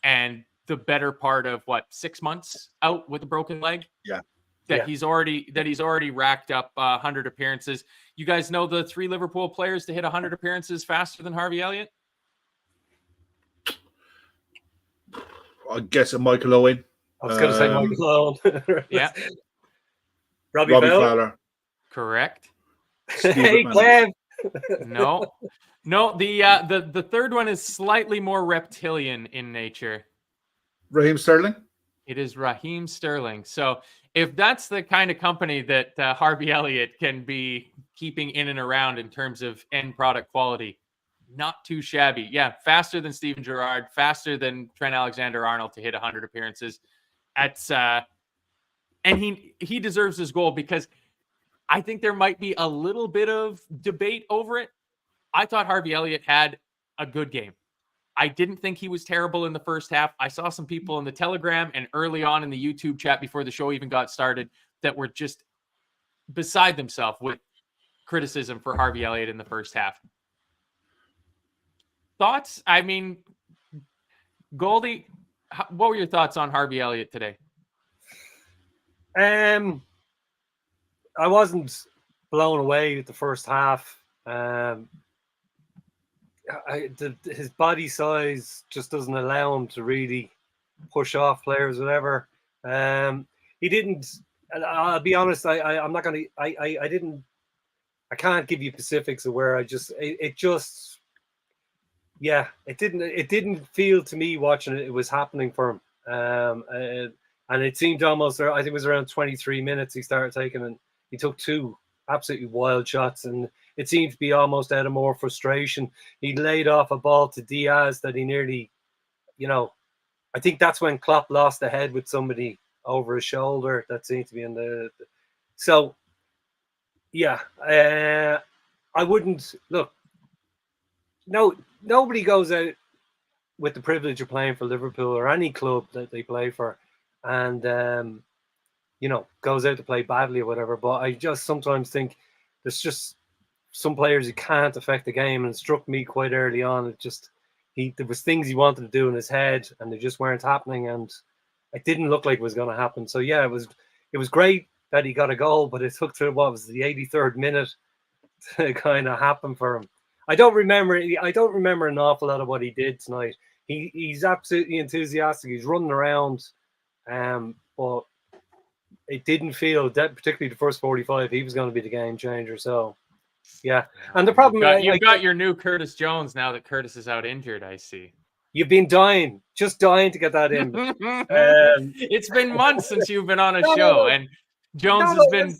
and the better part of 6 months out with a broken leg. He's already racked up 100 appearances. You guys know the 3 Liverpool players to hit 100 appearances faster than Harvey Elliott? I guess Michael Owen. I was going to say Michael Owen. Yeah. Robbie Fowler. Correct. Hey, Kev. No. The third one is slightly more reptilian in nature. Raheem Sterling? It is Raheem Sterling. So if that's the kind of company that Harvey Elliott can be keeping in and around in terms of end product quality, not too shabby. Yeah, faster than Steven Gerrard, faster than Trent Alexander-Arnold to hit 100 appearances. That's and he deserves his goal because I think there might be a little bit of debate over it. I thought Harvey Elliott had a good game. I didn't think he was terrible in the first half. I saw some people in the Telegram and early on in the YouTube chat before the show even got started that were just beside themselves with criticism for Harvey Elliott in the first half. Thoughts? I mean, Goldie, what were your thoughts on Harvey Elliott today? I wasn't blown away with the first half. His body size just doesn't allow him to really push off players, whatever. He didn't. I'll be honest. I'm not going to. I didn't. I can't give you specifics of where it didn't feel to me watching it was happening for him. And it seemed almost. I think it was around 23 minutes he started taking, and he took 2 absolutely wild shots, and it seemed to be almost out of more frustration. He laid off a ball to Diaz that he nearly, I think that's when Klopp lost the head with somebody over his shoulder. That seemed to be in the. So, yeah, I wouldn't look. No, nobody goes out with the privilege of playing for Liverpool or any club that they play for, and goes out to play badly or whatever. But I just sometimes think there's just some players who can't affect the game, and it struck me quite early on. There was things he wanted to do in his head, and they just weren't happening, and it didn't look like it was going to happen. So yeah, it was great that he got a goal, but it took to the 83rd minute to kind of happen for him. I don't remember an awful lot of what he did tonight. He's absolutely enthusiastic. He's running around, but it didn't feel that, particularly the first 45, he was going to be the game changer. So, yeah. And the problem you've got your new Curtis Jones now that Curtis is out injured. I see. You've been just dying to get that in. It's been months since you've been on a show, and Jones has been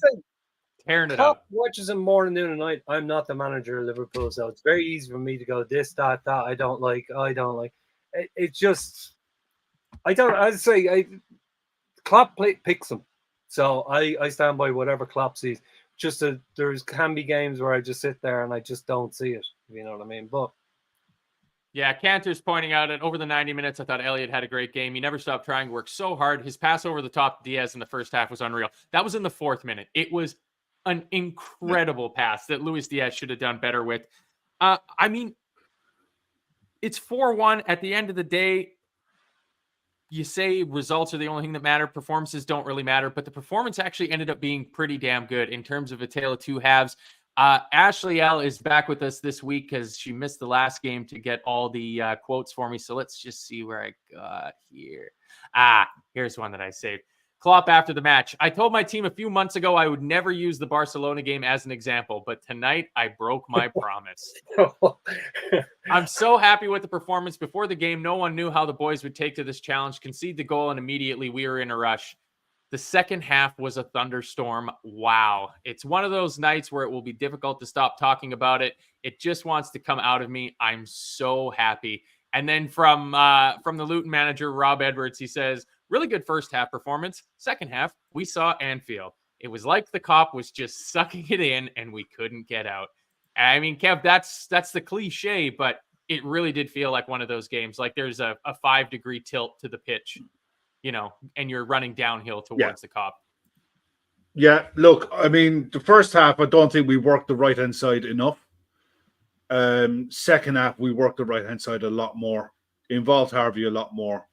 tearing it up. Watches him morning, noon, and night. I'm not the manager of Liverpool, so it's very easy for me to go this, that. I don't like. It's just. I don't. I'd say Klopp picks him. So I stand by whatever Klopp sees. Just there can be games where I just sit there and I just don't see it. If you know what I mean. But yeah, Cantor's pointing out that over the 90 minutes, I thought Elliott had a great game. He never stopped trying, worked so hard. His pass over the top to Diaz in the first half was unreal. That was in the 4th minute. It was an incredible pass that Luis Diaz should have done better with. I mean, it's 4-1 at the end of the day. You say results are the only thing that matter. Performances don't really matter, but the performance actually ended up being pretty damn good in terms of a tale of two halves. Ashley L is back with us this week because she missed the last game to get all the quotes for me. So let's just see where I got here. Here's one that I saved. Klopp after the match. I told my team a few months ago I would never use the Barcelona game as an example, but tonight I broke my promise. I'm so happy with the performance. Before the game, no one knew how the boys would take to this challenge, concede the goal, and immediately we were in a rush. The second half was a thunderstorm. Wow. It's one of those nights where it will be difficult to stop talking about it. It just wants to come out of me. I'm so happy. And then from the Luton manager, Rob Edwards, he says, really good first half performance. Second half, we saw Anfield. It was like the Kop was just sucking it in and we couldn't get out. I mean, Kev, that's the cliche, but it really did feel like one of those games. Like there's a 5-degree tilt to the pitch, and you're running downhill towards the Kop. Yeah, look, I mean, the first half, I don't think we worked the right-hand side enough. Second half, we worked the right-hand side a lot more, involved Harvey a lot more.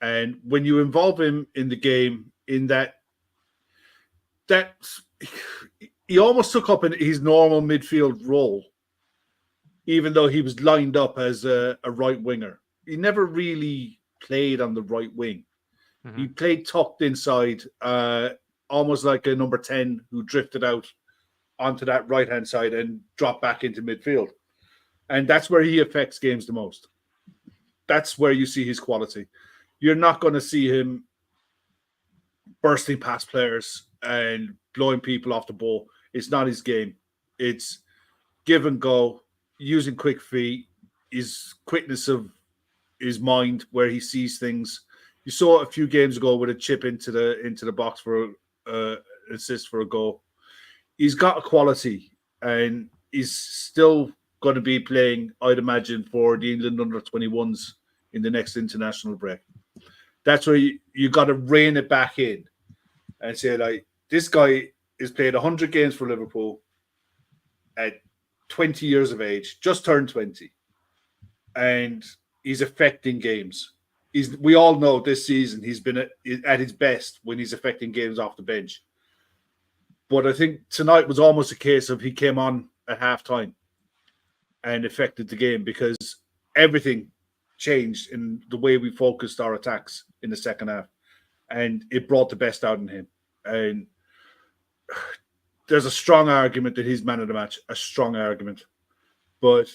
And when you involve him in the game, in that he almost took up his normal midfield role, even though he was lined up as a right winger. He never really played on the right wing. Mm-hmm. He played tucked inside, almost like a number 10 who drifted out onto that right-hand side and dropped back into midfield. And that's where he affects games the most. That's where you see his quality. You're not going to see him bursting past players and blowing people off the ball. It's not his game. It's give and go, using quick feet, his quickness of his mind, where he sees things. You saw it a few games ago with a chip into the box for assist for a goal. He's got a quality, and he's still going to be playing, I'd imagine, for the England under-21s in the next international break. That's where you got to rein it back in and say, like, this guy has played 100 games for Liverpool at 20 years of age, just turned 20, and he's affecting games. We all know this season he's been at his best when he's affecting games off the bench. But I think tonight was almost a case of he came on at halftime and affected the game, because everything changed in the way we focused our attacks in the second half, and it brought the best out in him. And there's a strong argument that he's man of the match, a strong argument, but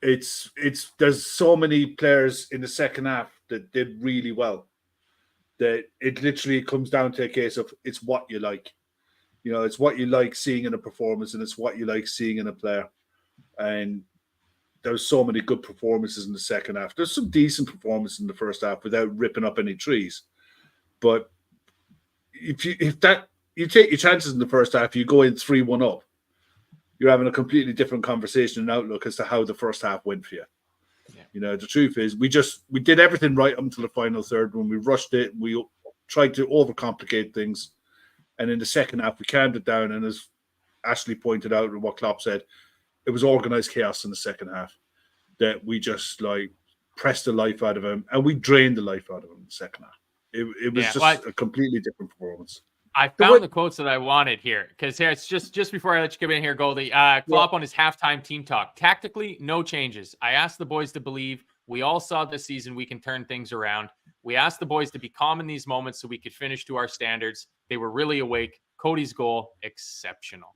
there's so many players in the second half that did really well that it literally comes down to a case of it's what you like. You know, it's what you like seeing in a performance, and it's what you like seeing in a player. And there was so many good performances in the second half. There's some decent performances in the first half without ripping up any trees. But if you take your chances in the first half, you go in 3-1 up, you're having a completely different conversation and outlook as to how the first half went for you. Yeah. You know, the truth is we did everything right up until the final third. When we rushed it, we tried to overcomplicate things. And in the second half, we calmed it down. And as Ashley pointed out and what Klopp said, it was organised chaos in the second half that we just like pressed the life out of him, and we drained the life out of him in the second half. It was a completely different performance. I found the quotes that I wanted here, because here it's just before I let you come in here, Goldie. Klopp on his halftime team talk. Tactically, no changes. I asked the boys to believe. We all saw this season we can turn things around. We asked the boys to be calm in these moments so we could finish to our standards. They were really awake. Cody's goal, exceptional.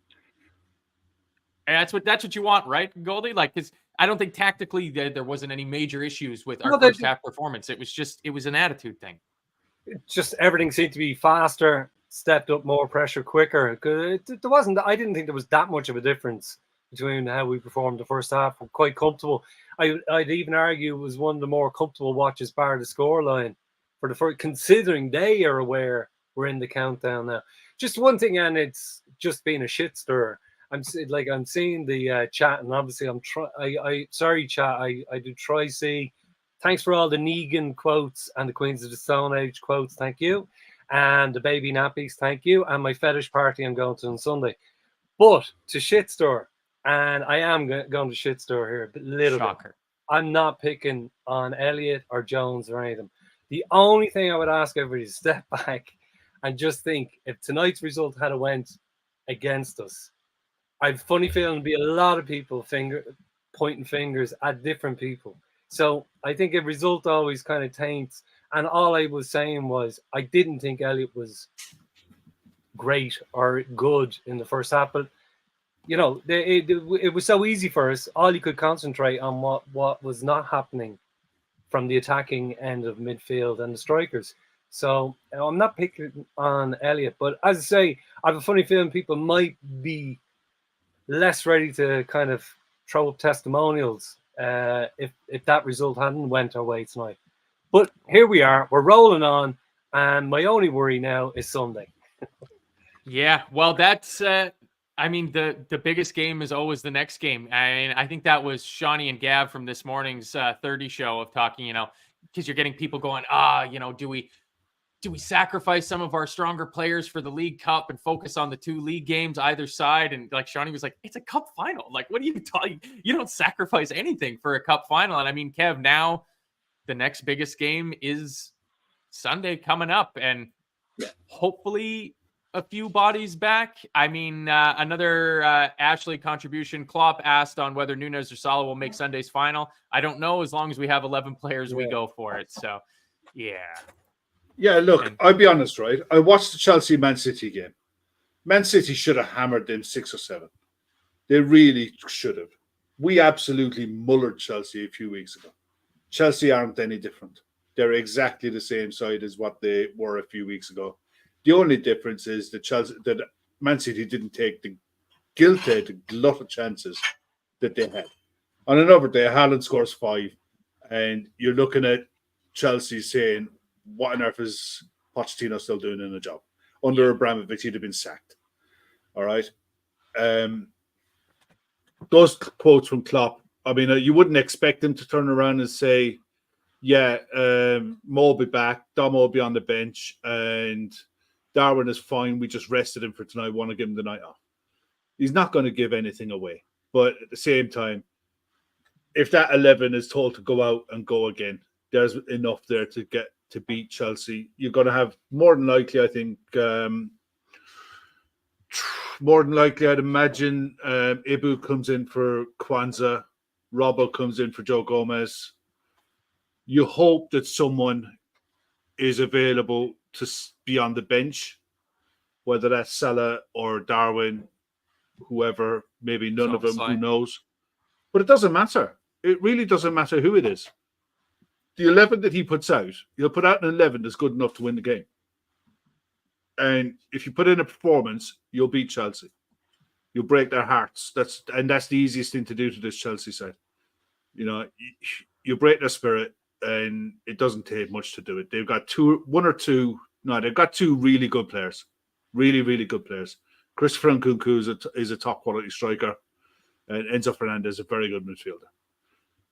And that's what you want, right, Goldie? Like, because I don't think tactically there wasn't any major issues with our first half performance. It was an attitude thing. Just everything seemed to be faster, stepped up more pressure quicker. I didn't think there was that much of a difference between how we performed the first half. I'm quite comfortable. I'd even argue it was one of the more comfortable watches bar the scoreline for the first, considering they are aware we're in the countdown now. Just one thing, and it's just being a shit stir. I'm seeing the chat, and obviously sorry chat. I do try see. Thanks for all the Negan quotes and the Queens of the Stone Age quotes. Thank you. And the baby nappies. Thank you. And my fetish party I'm going to on Sunday. But to shitstore, and I am going to shitstore here a little bit. I'm not picking on Elliott or Jones or anything. The only thing I would ask everybody is step back and just think, if tonight's result had went against us, I have a funny feeling there'd be a lot of people pointing fingers at different people. So I think a result always kind of taints. And all I was saying was I didn't think Elliott was great or good in the first half. But, you know, it was so easy for us. All you could concentrate on what was not happening from the attacking end of midfield and the strikers. So I'm not picking on Elliott. But as I say, I have a funny feeling people might be less ready to kind of throw up testimonials if that result hadn't went our way tonight. But here we are, we're rolling on, and my only worry now is Sunday. Yeah, well, that's I mean, the biggest game is always the next game. I think that was Shawnee and Gav from this morning's 30 show of talking, you know, because you're getting people going, you know, do we sacrifice some of our stronger players for the League Cup and focus on the two league games either side? And like Shawnee was like, it's a cup final. Like, what are you talking? You don't sacrifice anything for a cup final. And I mean, Kev, now the next biggest game is Sunday coming up, and hopefully a few bodies back. I mean, another Ashley contribution. Klopp asked on whether Nunes or Salah will make Sunday's final. I don't know. As long as we have 11 players, we go for it. So, yeah. Yeah, look, I'll be honest, right? I watched the Chelsea-Man City game. Man City should have hammered them 6 or 7. They really should have. We absolutely mullered Chelsea a few weeks ago. Chelsea aren't any different. They're exactly the same side as what they were a few weeks ago. The only difference is that Man City didn't take the glut of chances that they had. On another day, Haaland scores 5, and you're looking at Chelsea saying, what on earth is Pochettino still doing in a job? Under Abramovich, he'd have been sacked. All right. Those quotes from Klopp, I mean, you wouldn't expect him to turn around and say, Mo will be back, Dom will be on the bench, and Darwin is fine. We just rested him for tonight. Want to give him the night off. He's not going to give anything away. But at the same time, if that 11 is told to go out and go again, there's enough there to beat Chelsea. You're going to have more than likely, I think, more than likely, I'd imagine Ibu comes in for Kwanzaa. Robbo comes in for Joe Gomez. You hope that someone is available to be on the bench, whether that's Salah or Darwin, whoever, maybe none of them, who knows. But it doesn't matter. It really doesn't matter who it is. The 11 that he puts out, he'll put out an 11 that's good enough to win the game. And if you put in a performance, you'll beat Chelsea. You'll break their hearts. That's the easiest thing to do to this Chelsea side. You know, you break their spirit, and it doesn't take much to do it. They've got two really good players. Really, really good players. Christopher Nkunku is a top quality striker, and Enzo Fernandez is a very good midfielder.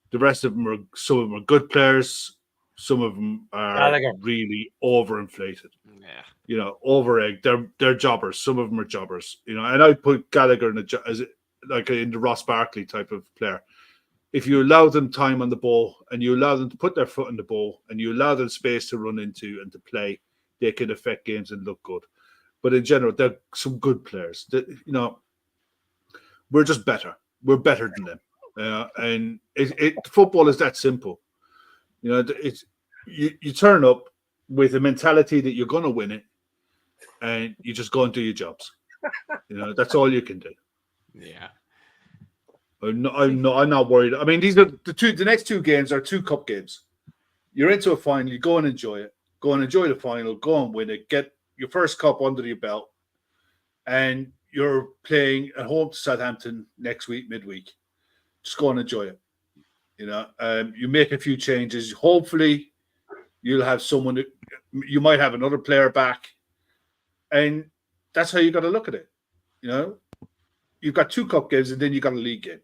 The rest of them some of them are good players. Some of them are really overinflated. Yeah. You know, over-egged. They're jobbers. Some of them are jobbers. You know, and I put Gallagher in the Ross Barkley type of player. If you allow them time on the ball and you allow them to put their foot on the ball and you allow them space to run into and to play, they can affect games and look good. But in general, they're some good players. We're just better. We're better than them. And football is that simple. You know, you turn up with a mentality that you're going to win it, and you just go and do your jobs. You know, that's all you can do. Yeah. I'm not worried. I mean, these are the next 2 games are 2 cup games. You're into a final, you go and enjoy it. Go and enjoy the final, go and win it, get your first cup under your belt, and you're playing at home to Southampton next week, midweek. Just go and enjoy it. You know, you make a few changes. Hopefully, you'll have someone. You might have another player back, and that's how you got to look at it. You know, you've got 2 cup games, and then you got a league game,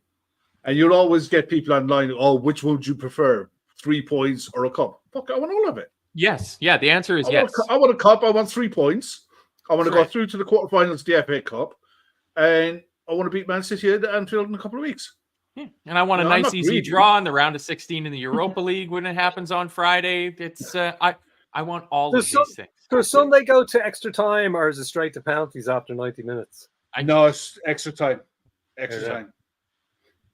and you'll always get people online. Oh, which one would you prefer? 3 points or a cup? Fuck, I want all of it. Yes. Yeah. The answer is yes. I want a cup. I want 3 points. I want to go through to the quarterfinals of the FA Cup, and I want to beat Man City at Anfield in a couple of weeks. Yeah. And I want a nice, easy draw in the round of 16 in the Europa League when it happens on Friday. It's I want all of these things. Does Sunday go to extra time, or is it straight to penalties after 90 minutes? No, it's extra time. Extra time.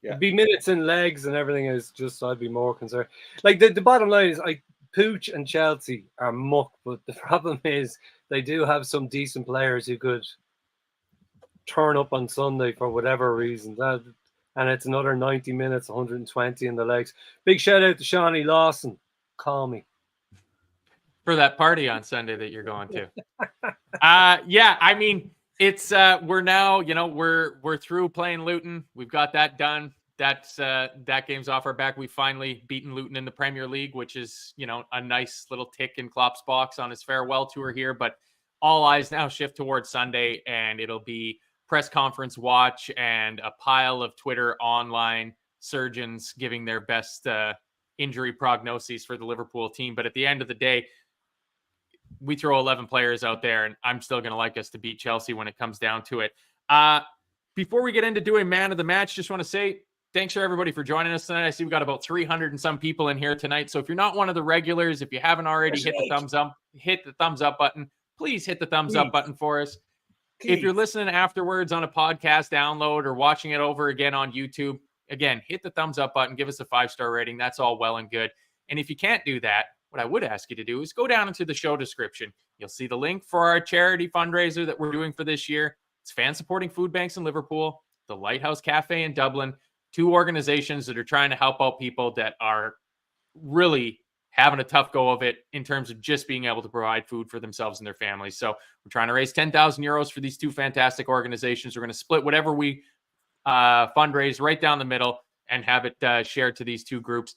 Yeah. It'd be minutes and legs and everything is just, I'd be more concerned. Like the bottom line is, Pooch and Chelsea are muck, but the problem is they do have some decent players who could turn up on Sunday for whatever reason. And it's another 90 minutes, 120 in the legs. Big shout out to Shawnee Lawson. Call me. For that party on Sunday that you're going to. Yeah, I mean, it's we're now, you know, we're through playing Luton. We've got that done. That game's off our back. We've finally beaten Luton in the Premier League, which is, you know, a nice little tick in Klopp's box on his farewell tour here. But all eyes now shift towards Sunday, and it'll be press conference watch and a pile of Twitter online surgeons giving their best injury prognoses for the Liverpool team. But at the end of the day, we throw 11 players out there, and I'm still going to like us to beat Chelsea when it comes down to it. Before we get into doing man of the match, just want to say thanks for everybody for joining us tonight. I see we've got about 300 and some people in here tonight. So if you're not one of the regulars, if you haven't already hit the thumbs up button, please hit the thumbs up button for us. If you're listening afterwards on a podcast download or watching it over again on YouTube, again, hit the thumbs up button, give us a 5-star rating. That's all well and good. And if you can't do that, what I would ask you to do is go down into the show description. You'll see the link for our charity fundraiser that we're doing for this year. It's fan supporting food banks in Liverpool, the Lighthouse Cafe in Dublin, 2 organizations that are trying to help out people that are really having a tough go of it in terms of just being able to provide food for themselves and their families. So we're trying to raise 10,000 euros for these 2 fantastic organizations. We're going to split whatever we fundraise right down the middle. and have it shared to these two groups.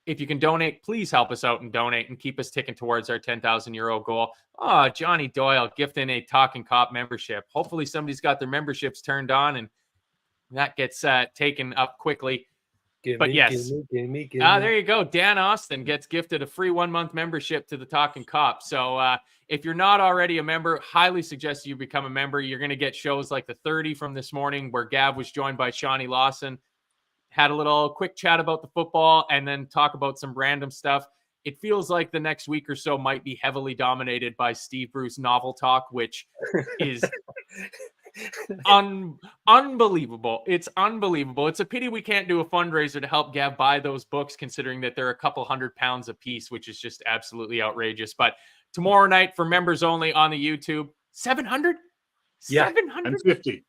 If you can donate, please help us out and donate and keep us ticking towards our 10,000 euro goal. Oh, Johnny Doyle gifting a Talkin Kop membership. Hopefully somebody's got their memberships turned on and that gets taken up quickly. There you go. Dan Austin gets gifted a free 1-month membership to the Talkin Kop. So if you're not already a member, highly suggest you become a member. You're going to get shows like the 30 from this morning where Gav was joined by Shawnee Lawson. Had a little quick chat about the football and then talk about some random stuff. It feels like the next week or so might be heavily dominated by Steve Bruce novel talk, which is unbelievable. It's unbelievable. It's a pity we can't do a fundraiser to help Gav buy those books, considering that they're a couple £100 a piece, which is just absolutely outrageous. But tomorrow night for members only on the YouTube, 700? Yeah, 750.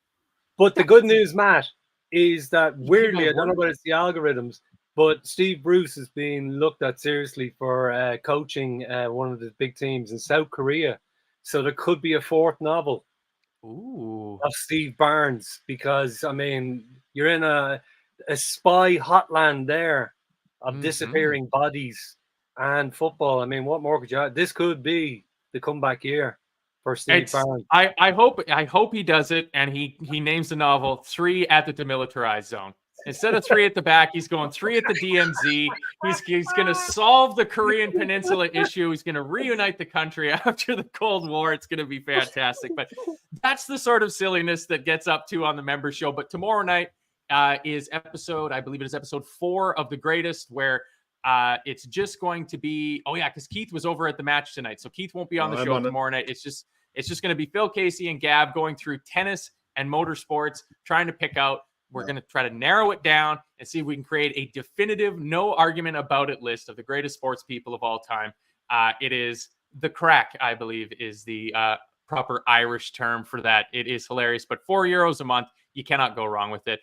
But the good news, Matt, is that weirdly, I don't know whether it's the algorithms, but Steve Bruce is being looked at seriously for coaching one of the big teams in South Korea. So there could be a 4th novel of Steve Barnes, because, I mean, you're in a spy hotland there of disappearing bodies and football. I mean, what more could you have? This could be the comeback year for Steve Barnes. I hope he does it, and he names the novel 3 at the Demilitarized Zone. Instead of 3 at the back, he's going 3 at the DMZ. He's going to solve the Korean Peninsula issue. He's going to reunite the country after the Cold War. It's going to be fantastic. But that's the sort of silliness that gets up to on the member show. But tomorrow night is episode 4 of The Greatest, where it's just going to be, because Keith was over at the match tonight. So Keith won't be on the show tomorrow night. It's just going to be Phil Casey and Gav going through tennis and motorsports, trying to pick out. We're going to try to narrow it down and see if we can create a definitive, no argument about it list of the greatest sports people of all time. It is the crack, I believe, is the proper Irish term for that. It is hilarious, but €4 a month, you cannot go wrong with it.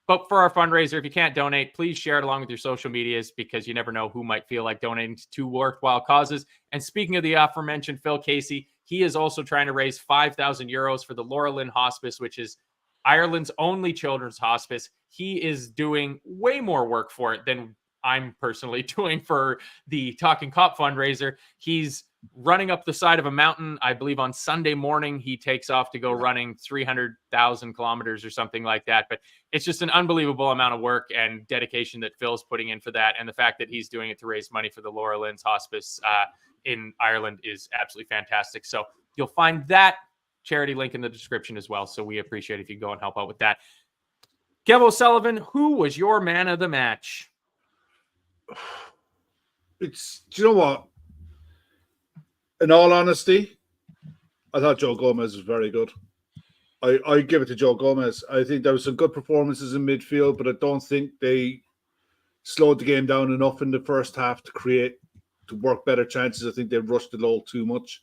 But for our fundraiser, if you can't donate, please share it along with your social medias, because you never know who might feel like donating to 2 worthwhile causes. And speaking of the aforementioned Phil Casey, he is also trying to raise €5,000 for the Laura Lynn Hospice, which is Ireland's only children's hospice. He is doing way more work for it than I'm personally doing for the Talkin Kop fundraiser. He's running up the side of a mountain. I believe on Sunday morning, he takes off to go running 300,000 kilometers or something like that. But it's just an unbelievable amount of work and dedication that Phil's putting in for that. And the fact that he's doing it to raise money for the Laura Lynn's Hospice in Ireland is absolutely fantastic. So you'll find that charity link in the description as well. So we appreciate if you go and help out with that. Kev O'Sullivan, who was your man of the match? Do you know what? In all honesty, I thought Joe Gomez was very good. I give it to Joe Gomez. I think there were some good performances in midfield, but I don't think they slowed the game down enough in the first half to work better chances. I think they rushed it all too much.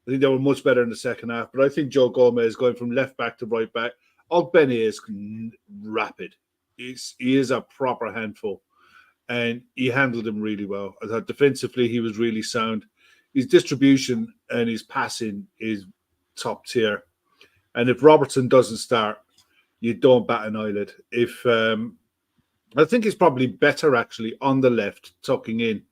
I think they were much better in the second half, but I think Joe Gomez going from left back to right back, Ogbenny is rapid. He is a proper handful, and he handled him really well. I thought defensively he was really sound. His distribution and his passing is top tier. And if Robertson doesn't start, you don't bat an eyelid. I think he's probably better actually on the left, tucking in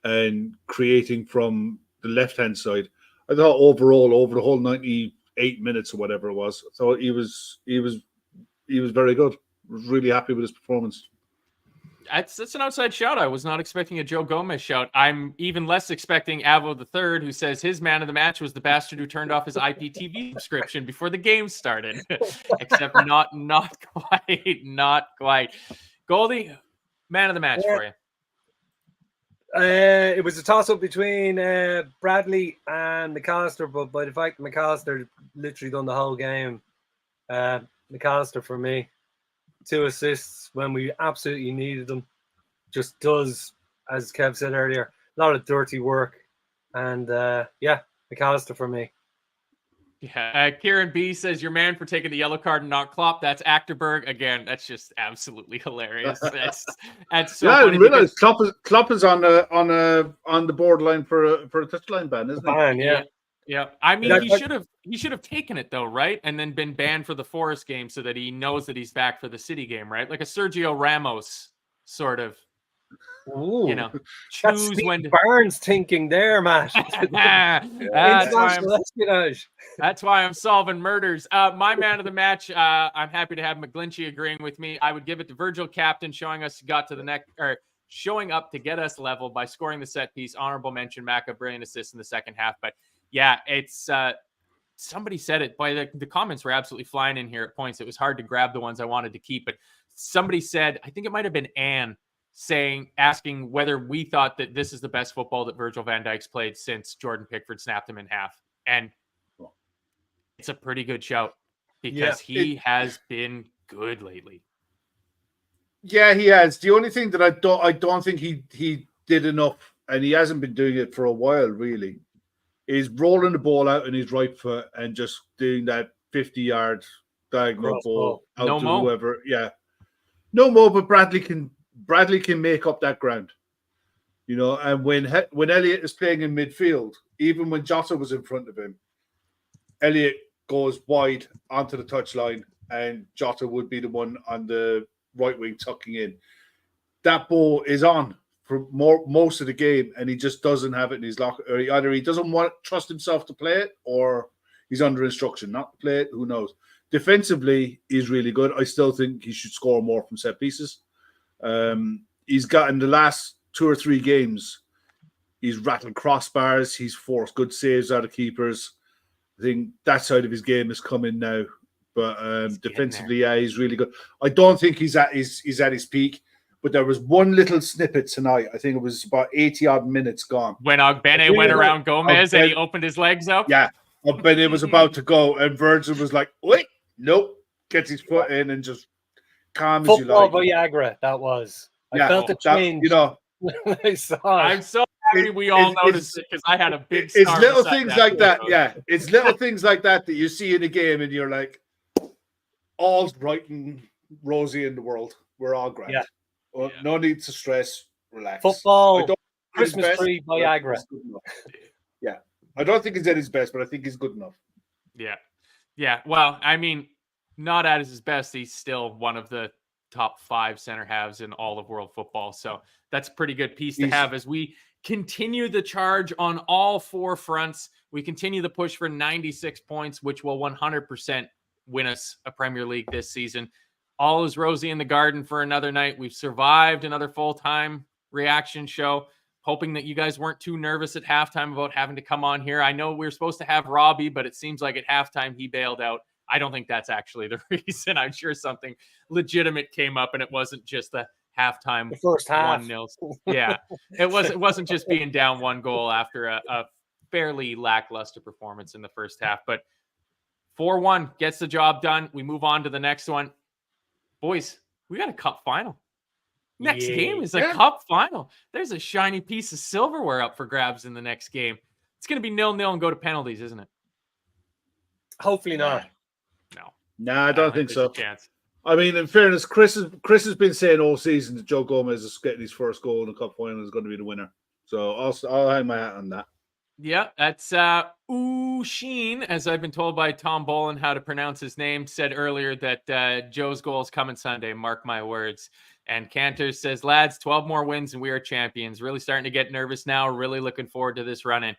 and creating from the left-hand side. I thought overall, over the whole 98 minutes or whatever it was, I thought he was very good. I was really happy with his performance. That's an outside shout. I was not expecting a Joe Gomez shout. I'm even less expecting Avo III, who says his man of the match was the bastard who turned off his IPTV subscription before the game started. Except not quite. Goldie, man of the match for you. It was a toss-up between Bradley and McAllister, but by the fact that McAllister literally done the whole game, McAllister for me. 2 assists when we absolutely needed them. Just does, as Kev said earlier, a lot of dirty work. And McAllister for me. Yeah, Kieran B says, your man for taking the yellow card and not Klopp. That's Achterberg. Again, that's just absolutely hilarious. That's so funny. I realize Klopp is on the borderline for a touchline ban, isn't he? Yeah. Yeah. I mean, That's he should have taken it though, right? And then been banned for the Forest game so that he knows that he's back for the City game, right? Like a Sergio Ramos sort of, Ooh, that's choose Steve when to. Barnes thinking there, Matt. That's Espionage. why I'm solving murders. My man of the match, I'm happy to have McGlinchey agreeing with me. I would give it to Virgil Captain, showing up to get us level by scoring the set piece. Honorable mention, Maka, brilliant assist in the second half. But yeah, it's somebody said it. By the comments were absolutely flying in here at points. It was hard to grab the ones I wanted to keep, but somebody said, I think it might have been Anne, asking whether we thought that this is the best football that Virgil van Dijk's played since Jordan Pickford snapped him in half. And it's a pretty good shout because he has been good lately. Yeah, he has. The only thing that I don't think he did enough, and he hasn't been doing it for a while, really, is rolling the ball out in his right foot and just doing that 50-yard diagonal ball out to whoever. Yeah, no more. But Bradley can make up that ground, And when Elliott is playing in midfield, even when Jota was in front of him, Elliott goes wide onto the touchline, and Jota would be the one on the right wing tucking in. That ball is on for most of the game, and he just doesn't have it in his locker. Or either he doesn't trust himself to play it, or he's under instruction not to play it. Who knows? Defensively, he's really good. I still think he should score more from set pieces. He's got in the last 2 or 3 games, he's rattled crossbars. He's forced good saves out of keepers. I think that side of his game is coming now. But defensively, he's really good. I don't think he's at his peak. But there was one little snippet tonight. I think it was about 80-odd minutes gone. When Ogbene went around Gomez and he opened his legs up? Yeah. Ogbene was about to go, and Virgil was like, wait, nope. Gets his foot in and just calm as you like. Football Viagra, that was. I felt it change. I saw it. I'm so happy we all noticed it because I had a big It's little things like that. Yeah. It's little things like that you see in a game and you're like, all's bright and rosy in the world. We're all great. Yeah. Well, no need to stress. Relax. Football, Christmas tree, Viagra. Yeah. I don't think he's at his best, but I think he's good enough. Yeah. Yeah. Well, I mean, not at his best. He's still one of the top 5 center halves in all of world football. So that's a pretty good piece to have as we continue the charge on all 4 fronts. We continue the push for 96 points, which will 100% win us a Premier League this season. All is rosy in the garden for another night. We've survived another full-time reaction show. Hoping that you guys weren't too nervous at halftime about having to come on here. I know we were supposed to have Robbie, but it seems like at halftime he bailed out. I don't think that's actually the reason. I'm sure something legitimate came up and it wasn't just the halftime. The first half. 1-0. Yeah. It wasn't just being down 1 goal after a fairly lackluster performance in the first half, but 4-1 gets the job done. We move on to the next one. Boys, we got a cup final. Next game is a cup final. There's a shiny piece of silverware up for grabs in the next game. It's going to be 0-0 and go to penalties, isn't it? Hopefully not. No, I don't think so. I mean, in fairness, Chris has been saying all season that Joe Gomez is getting his first goal in the cup final is going to be the winner. So I'll hang my hat on that. Yeah, that's Sheen, as I've been told by Tom Bolin how to pronounce his name, said earlier that Joe's goal is coming Sunday. Mark my words. And Cantor says, lads, 12 more wins and we are champions. Really starting to get nervous now. Really looking forward to this run-in.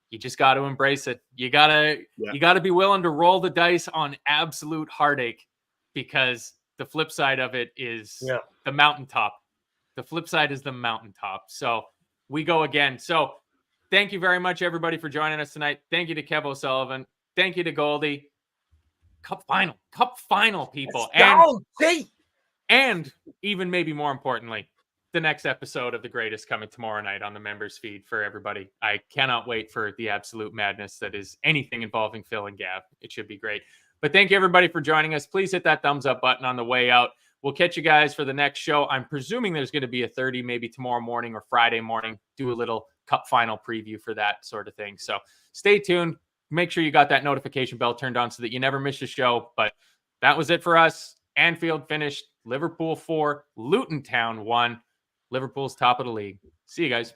You just got to embrace it. You gotta be willing to roll the dice on absolute heartache, because the flip side of it is the mountaintop. The flip side is the mountaintop. So we go again. So thank you very much, everybody, for joining us tonight. Thank you to Kev O'Sullivan. Thank you to Goldie. Cup final, people. And even maybe more importantly, the next episode of The Greatest coming tomorrow night on the members feed for everybody. I cannot wait for the absolute madness that is anything involving Phil and Gav. It should be great. But thank you, everybody, for joining us. Please hit that thumbs up button on the way out. We'll catch you guys for the next show. I'm presuming there's going to be a 30, maybe tomorrow morning or Friday morning. Do a little cup final preview for that sort of thing. So stay tuned. Make sure you got that notification bell turned on so that you never miss a show. But that was it for us. Anfield finished. Liverpool 4, Luton Town 1. Liverpool's top of the league. See you guys.